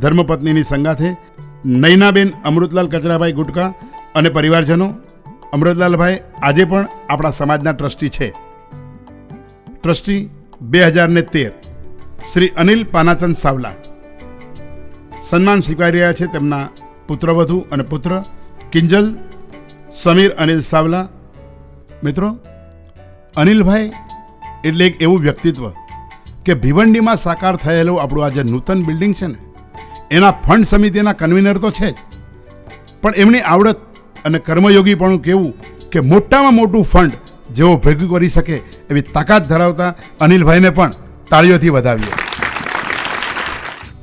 ધર્મપત્નીની સંગાથે નૈનાબેન અમૃતલાલ કચરાભાઈ ગુટકા અને પરિવારજનો. અમૃતલાલભાઈ આજે પણ આપણા સમાજના ટ્રસ્ટી છે. ટ્રસ્ટી 2013 શ્રી અનિલ પાનાચંદ સાવલા સન્માન સ્વીકારી રહ્યા છે તેમના પુત્રવધુ અને પુત્ર કિંજલ સમીર અનિલ સાવલા. મિત્રો, અનિલભાઈ એટલે એક એવું વ્યક્તિત્વ કે ભિવંડીમાં સાકાર થયેલું આપણું આ જે નૂતન બિલ્ડિંગ છે ને એના ફંડ સમિતિના કન્વીનર તો છે જ, પણ એમની આવડત અને કર્મયોગીપણું કેવું કે મોટામાં મોટું ફંડ જેઓ ભેગું કરી શકે એવી તાકાત ધરાવતા અનિલભાઈને પણ તાળીઓથી વધાવીએ.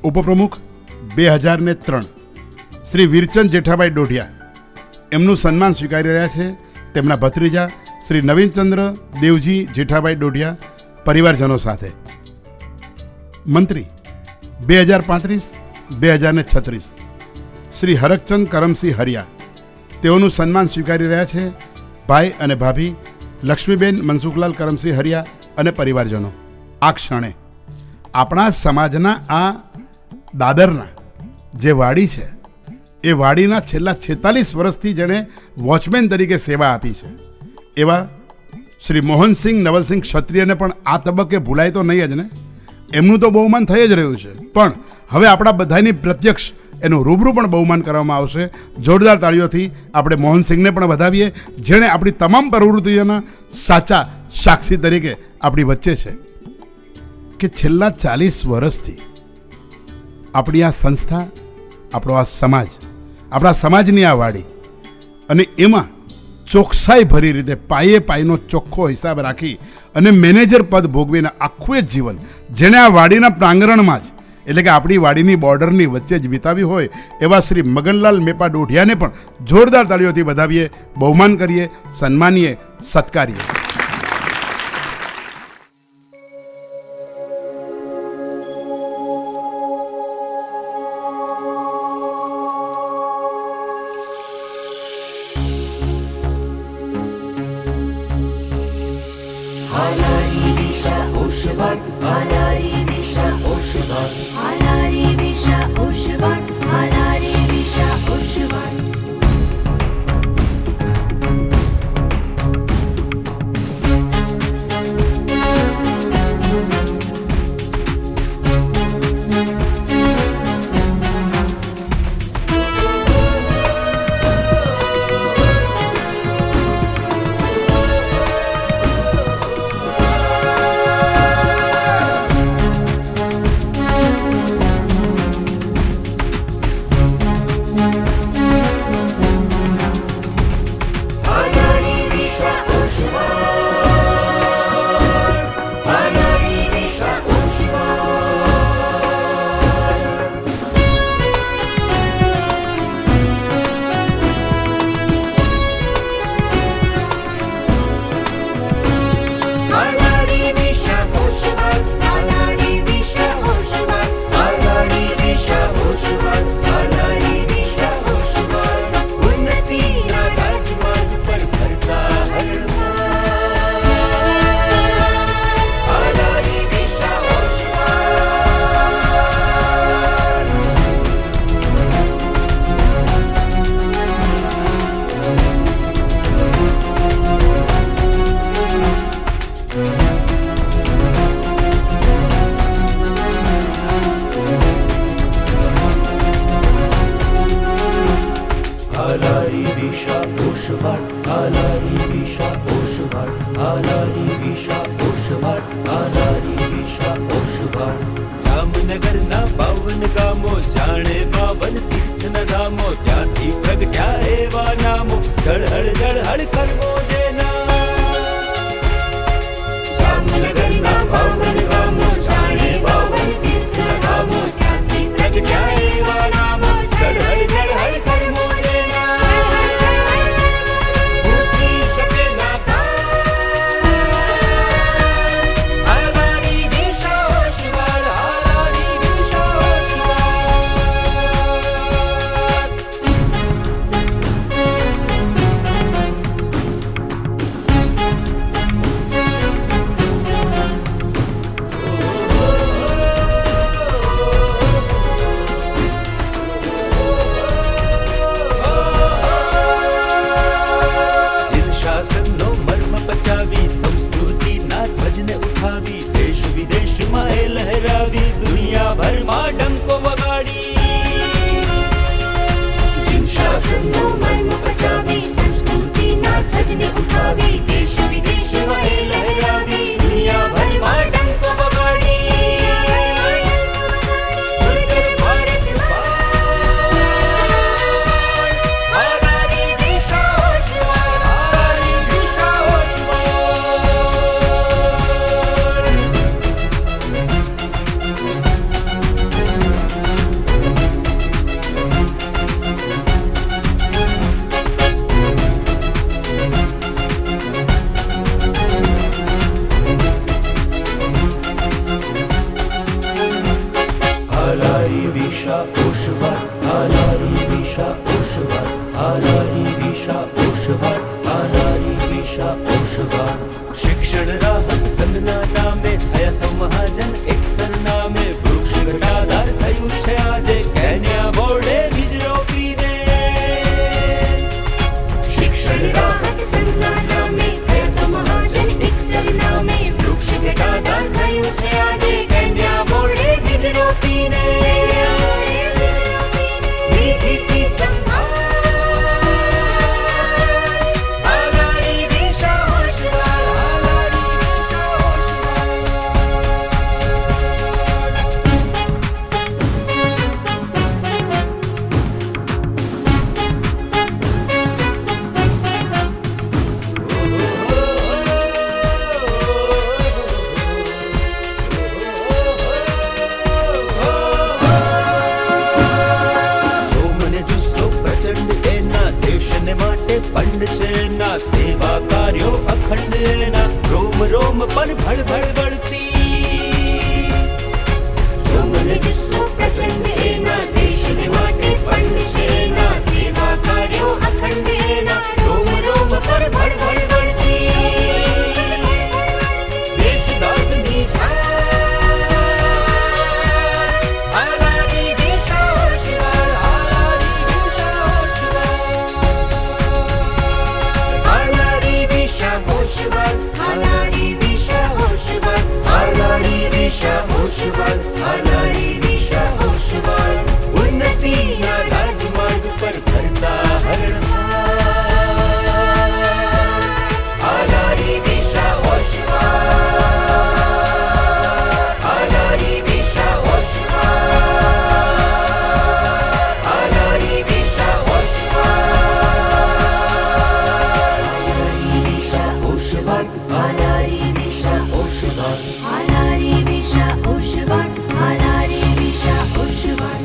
ઉપપ્રમુખ 2003 શ્રી વીરચંદ જેઠાભાઈ ડોઢિયા એમનું સન્માન સ્વીકારી રહ્યા છે તેમના ભત્રીજા શ્રી નવીનચંદ્ર દેવજી જેઠાભાઈ ડોઢિયા પરિવારજનો સાથે. મંત્રી 2035-2036 શ્રી હરકચંદ કરમસિંહ હરિયા તેઓનું સન્માન સ્વીકારી રહ્યા છે ભાઈ અને ભાભી લક્ષ્મીબેન મનસુખલાલ કરમસિંહ હરિયા અને પરિવારજનો. આ ક્ષણે આપણા સમાજના આ દાદરના જે વાડી છે એ વાડીના છેલ્લા 46 વર્ષથી જેણે વોચમેન તરીકે સેવા આપી છે એવા શ્રી મોહનસિંહ નવલસિંહ ક્ષત્રિયને પણ આ તબક્કે ભૂલાય તો નહીં જ ને. એમનું તો બહુમાન થઈ જ રહ્યું છે, પણ હવે આપણા બધાની પ્રત્યક્ષ એનું રૂબરૂ પણ બહુમાન કરવામાં આવશે. જોરદાર તાળીઓથી આપણે મોહનસિંહને પણ વધાવીએ જેણે આપણી તમામ પ્રવૃત્તિઓના સાચા સાક્ષી તરીકે આપણી વચ્ચે છે કે છેલ્લા 40 વર્ષથી આપણી આ સંસ્થા, આપણો આ સમાજ, આપણા સમાજની આ વાડી અને એમાં ચોકસાઈ ભરી રીતે પાયે પાયનો ચોખ્ખો હિસાબ રાખી અને મેનેજર પદ ભોગવીને આખું જ જીવન જેણે આ વાડીના પ્રાંગણમાં જ એટલે કે આપણી વાડીની બોર્ડરની વચ્ચે જ વિતાવી હોય એવા શ્રી મગનલાલ મેપા ડોઢિયાને પણ જોરદાર તાળીઓથી વધાવીએ, બહુમાન કરીએ, સન્માનીએ, સત્કારીએ. Halari Visha Oshvat, Halari Visha Oshvat, Halari Visha Oshvat, Halari Visha Oshvat. Halari Visha Oshvat, Halari Visha Oshvat, Halari Visha Oshvat, Halari Visha Oshvat. જામનગરના પાવન ગામો જાણે પાવન તીર્થના ધામો ત્યાંથી પ્રગટ્યા એવા નામો ઝળહળ ઝળહળ કરવો જેના. જામનગરના પાવન ગામો જાણે પાવન તીર્થના ધામો ત્યાંથી પ્રગટ્યા એવા નામો ઝળહળ ઝળહળ કરવો જેના. ખુશી શકે ના હાલારી વિશા ઓશવાળ, હાલારી વિશા ઓશવાળ. જીન શાસનનો મર્મ પચાવી સંસ્કૃતિના ધ્વજને ઉઠાવી દેશ વિદેશમાં એ લહેરાવી દુનિયાભરમાં ડંકો વગાડી. જીન શાસનનો મર્મ પચાવી સંસ્કૃતિના ધ્વજને ઉઠાવી દેશ વિદેશમાં એ લહેરાવી દુનિયાભરમાં ડંકો વગાડી. ગુર્જર ભારતમાં હાલારી વિશા ઓશવાળ, હાલારી વિશા ઓશવાળ. Halari Visha Oshvat, Halari Visha Oshvat, Halari Visha Oshvat, Halari Visha Oshvat. શિક્ષણ રાહત સંઘના નામે થયા સૌ મહાજન એક સરનામે વૃક્ષ ઘટાદાર થયું છે આજે કેન્યા બોર્ડે બીજ રોપીને. શિક્ષણ રાહત સંઘના નામે થયા સૌ મહાજન એક સરનામે વૃક્ષ ઘટાદાર થયું છે આજે કેન્યા બોર્ડે બીજ રોપીને. નીતિથી સંભાળ હાલારી વિશા ઓશવાળ, હાલારી વિશા ઓશવાળ. रोम रोम पर भड़भड़ बढ़ती। जो मन जिस्सो प्रचंड एना, देशने માટે પણ નિશેના, સેવા કાર્યો અખંડ એના, रोम रोम पर भड़भड़ बढ़ती। દેશદાસની છાયા, હાલારી દિશા હોશિયાર, હાલારી દિશા હોશિયાર, હાલારી દિશા હોશિયાર, હાલારી દિશા હોશિયાર, હાલારી દિશા હોશિયાર, હાલારી દિશા હોશિયાર, ઉન્નતિના રાજમાર્ગ पर भरता हरणहार। હાલારી દિશા હોશિયાર, હાલારી દિશા હોશિયાર, હાલારી દિશા હોશિયાર, હાલારી દિશા હોશિયાર, હાલારી દિશા હોશિયાર, હાલારી દિશા હોશિયાર, હાલારી દિશા હોશિયાર.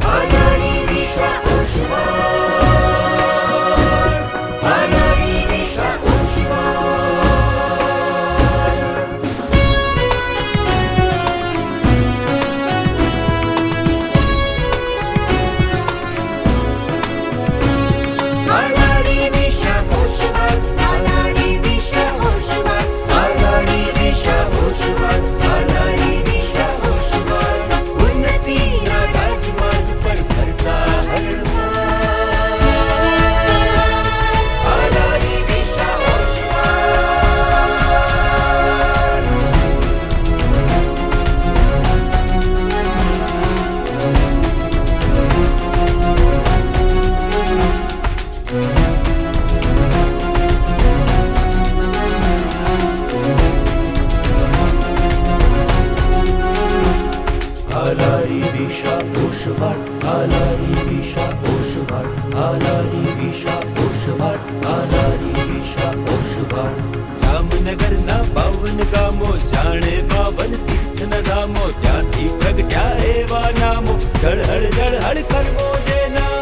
હાલારી દિશા હોશિયાર, હાલારી દિશા હોશિયાર. હાલારી દિશા હોશિયાર, હાલારી દિશા હોશિયાર, હાલારી દિશા હોશિયાર, હાલારી દિશા હોશિયાર, ઉન્નતિના રાજમાર્ગ पर भरता हरणहार। હાલારી દિશા હોશિયાર. हालारी दिशा होशवार, हालारी दिशा होशवार, हालारी दिशा होशवार, हालारी दिशा होशवार। જામનગરના પાવન ગામો, જાણે પાવન તીર્થના ધામો, ત્યાંથી પ્રગટ્યા એવા નામો, ઝળહળ ઝળહળ કરવો જેના।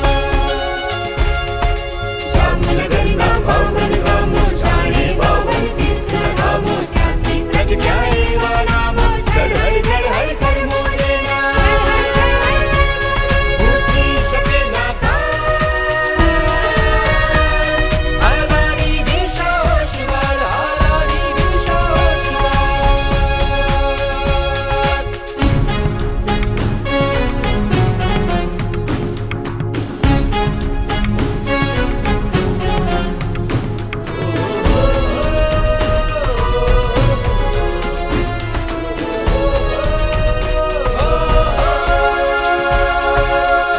જામનગરના પાવન ગામો, જાણે પાવન તીર્થના ધામો, ત્યાંથી પ્રગટ્યા એવા નામો, ઝળહળ ઝળહળ કરવો જેના। ભૂસી શકે ના કાળ. હાલારી દિશા હોશિયાર, હાલારી દિશા હોશિયાર.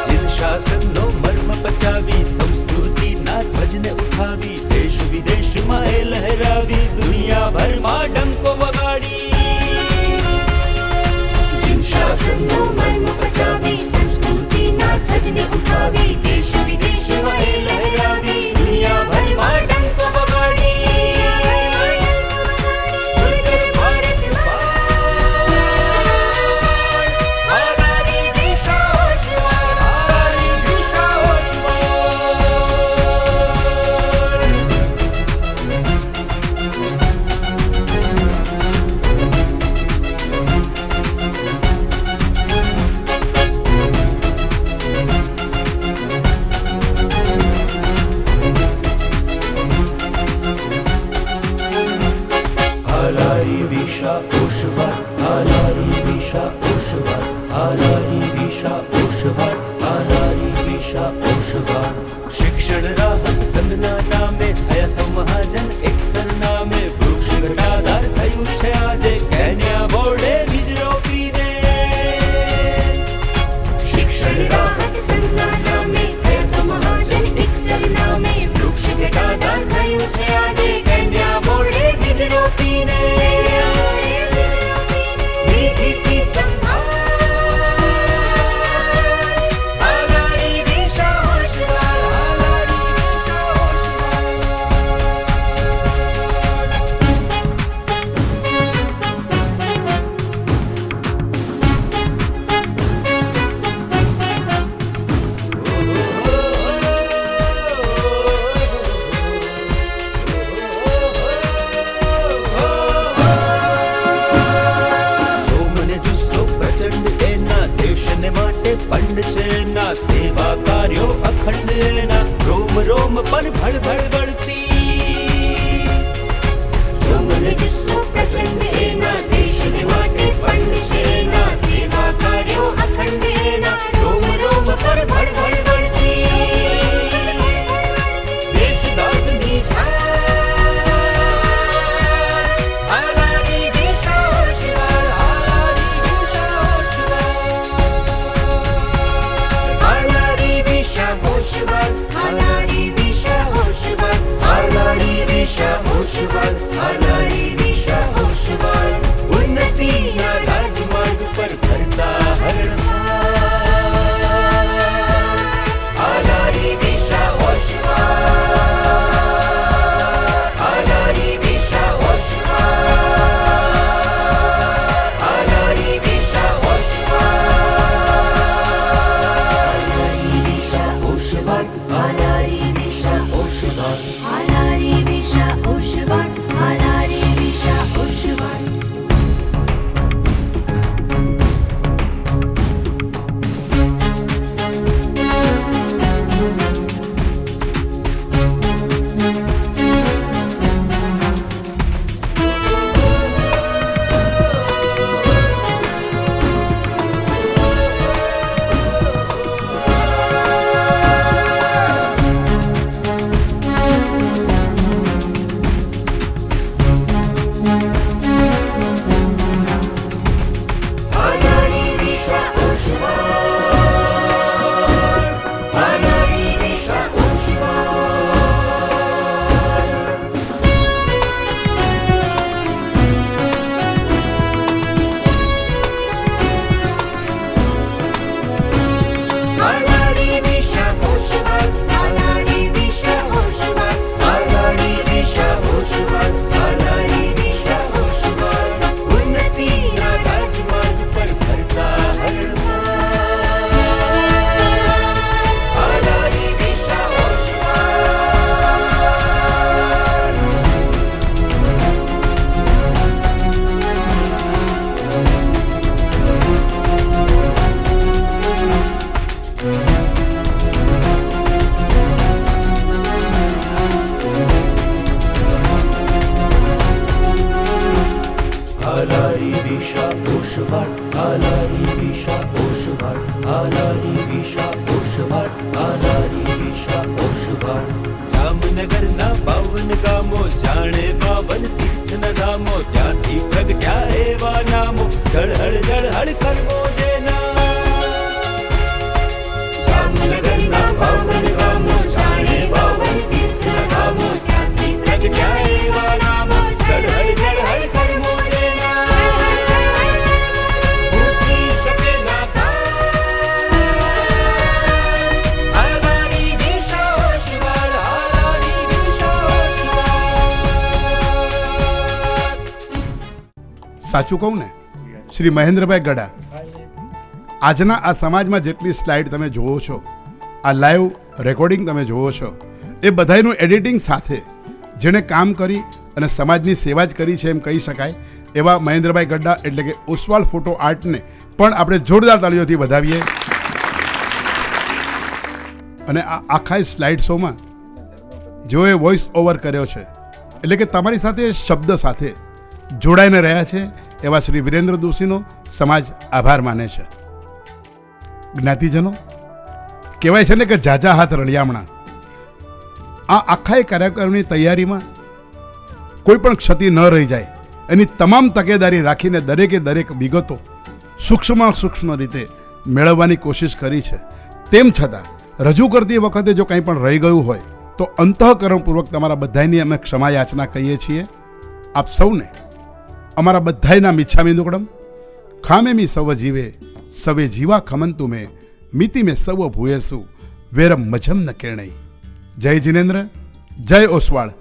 જીન શાસનનો મર્મ પચાવી, સંસ્કૃતિના ધ્વજને ઉઠાવી, દેશ વિદેશમાં એ લહેરાવી, દુનિયાભરમાં ડંકો વગાડી। જીન શાસનનો મર્મ પચાવી, સંસ્કૃતિના ધ્વજને ઉઠાવી, દેશ વિદેશમાં એ લહેરાવી, દુનિયાભરમાં ડંકો વગાડી. ગુર્જર ભારતમાં હાલારી દિશા હોશિયાર, હાલારી દિશા હોશિયાર. હાલારી દિશા હોશવાર, હાલારી દિશા હોશવાર, હાલારી દિશા હોશવાર, હાલારી દિશા હોશવાર। શિક્ષણ રાહત સંઘના નામે થયા સૌ મહાજન એક સરનામે, વૃક્ષ ઘટાદાર થયું છે આજે કેન્યા બોર્ડે બીજ રોપીને। શિક્ષણ રાહત સંઘના નામે થયા સૌ મહાજન એક સરનામે, વૃક્ષ ઘટાદાર થયું છે આજે કાર્યો અખંડ એના રોમ રોમ પર ભડભડ બળતી જો મન જુસ્સો પ્રચંડ એના દેશને માટે ફંડ છે એના સેવા કાર્યો અખંડ એના રોમ રોમ પર ભડભડ બળતી દેશદાસની હાલારી દિશા ઓશવાર હાલારી દિશા હાલારી દિશા હોશવાર હાલારી દિશા હોશવાર હાલારી દિશા હોશવાર હાલારી દિશા હોશવાર ઉન્નતિના રાજમાર્ગ પર ફરતા હરણફાળ હાલારી દિશા હોશવાર હાલારી દિશા હોશવાર હાલારી દિશા હાલારી દિશા હોશવાર હાલારી દિશા હોશવાર હાલારી દિશા હોશવાર હાલારી દિશા હોશવાર હાલારી દિશા હોશવાર હાલારી દિશા હોશવાર હાલારી દિશા હોશવાર હાલારી દિશા હોશવાર હાલારી દિશા હોશવાર હાલારી દિશા હોશવાર ઉન્નતિના રાજમાર્ગ પર ફરતા હરણફાળ હાલારી દિશા હોશવાર હાલારી દિશા હોશવાર હાલારી દિશા હોશવાર હાલારી દિશા હોશવાર હાલારી દિશા હોશવાર જામનગરના પાવન ગામો જાણે બાવન તીર્થના ધામો ત્યાંથી પ્રગટ્યા એવા નામો ઝળહળ ઝળહળ કરવો જેના જામનગરના પાવન ગામો જાણે બાવન તીર્થના ધામો ત્યાંથી પ્રગટ્યા એવા નામો ઝળહળ ઝળહળ કરવો ભૂસી શકે ના હાલારી દિશા ઓશવાર હાલારી દિશા ઓશવાર સાચું કહું ને શ્રી મહેન્દ્રભાઈ ગડા, આજના આ સમાજમાં જેટલી સ્લાઇડ તમે જુઓ છો, આ લાઈવ રેકોર્ડિંગ તમે જુઓ છો, એ બધાયનું એડિટિંગ સાથે જેણે કામ કરી અને સમાજની સેવા જ કરી છે એમ કહી શકાય એવા મહેન્દ્રભાઈ ગડા એટલે કે ઓસ્વાલ ફોટો આર્ટને પણ આપણે જોરદાર તાળીઓથી વધાવીએ. અને આ આખા સ્લાઇડ શોમાં જેઓએ વોઇસ ઓવર કર્યો છે એટલે કે તમારી સાથે શબ્દ સાથે જોડાઈને રહ્યા છે એવા શ્રી વિરેન્દ્ર દોશીનો સમાજ આભાર માને છે. જ્ઞાતિજનો, કહેવાય છે ને કે ઝાઝા હાથ રળિયામણા. આ આખા કાર્યક્રમની તૈયારીમાં કોઈ પણ ક્ષતિ ન રહી જાય એની તમામ તકેદારી રાખીને દરેકે દરેક વિગતો સૂક્ષ્મ રીતે મેળવવાની કોશિશ કરી છે. તેમ છતાં રજૂ કરતી વખતે જો કંઈ પણ રહી ગયું હોય તો અંતઃકરણપૂર્વક તમારા બધાની અમે ક્ષમા યાચના કહીએ છીએ. આપ સૌને અમારા બધાયના મિચ્છામી દુક્કડમ. ખામેમી સવ જીવે સવે જીવા ખમંતુ મેં મિતિ મેં સવ ભૂયેસુ વેરમ મજમ ન કેણઈ. જય જિનેન્દ્ર, જય ઓસવાળ.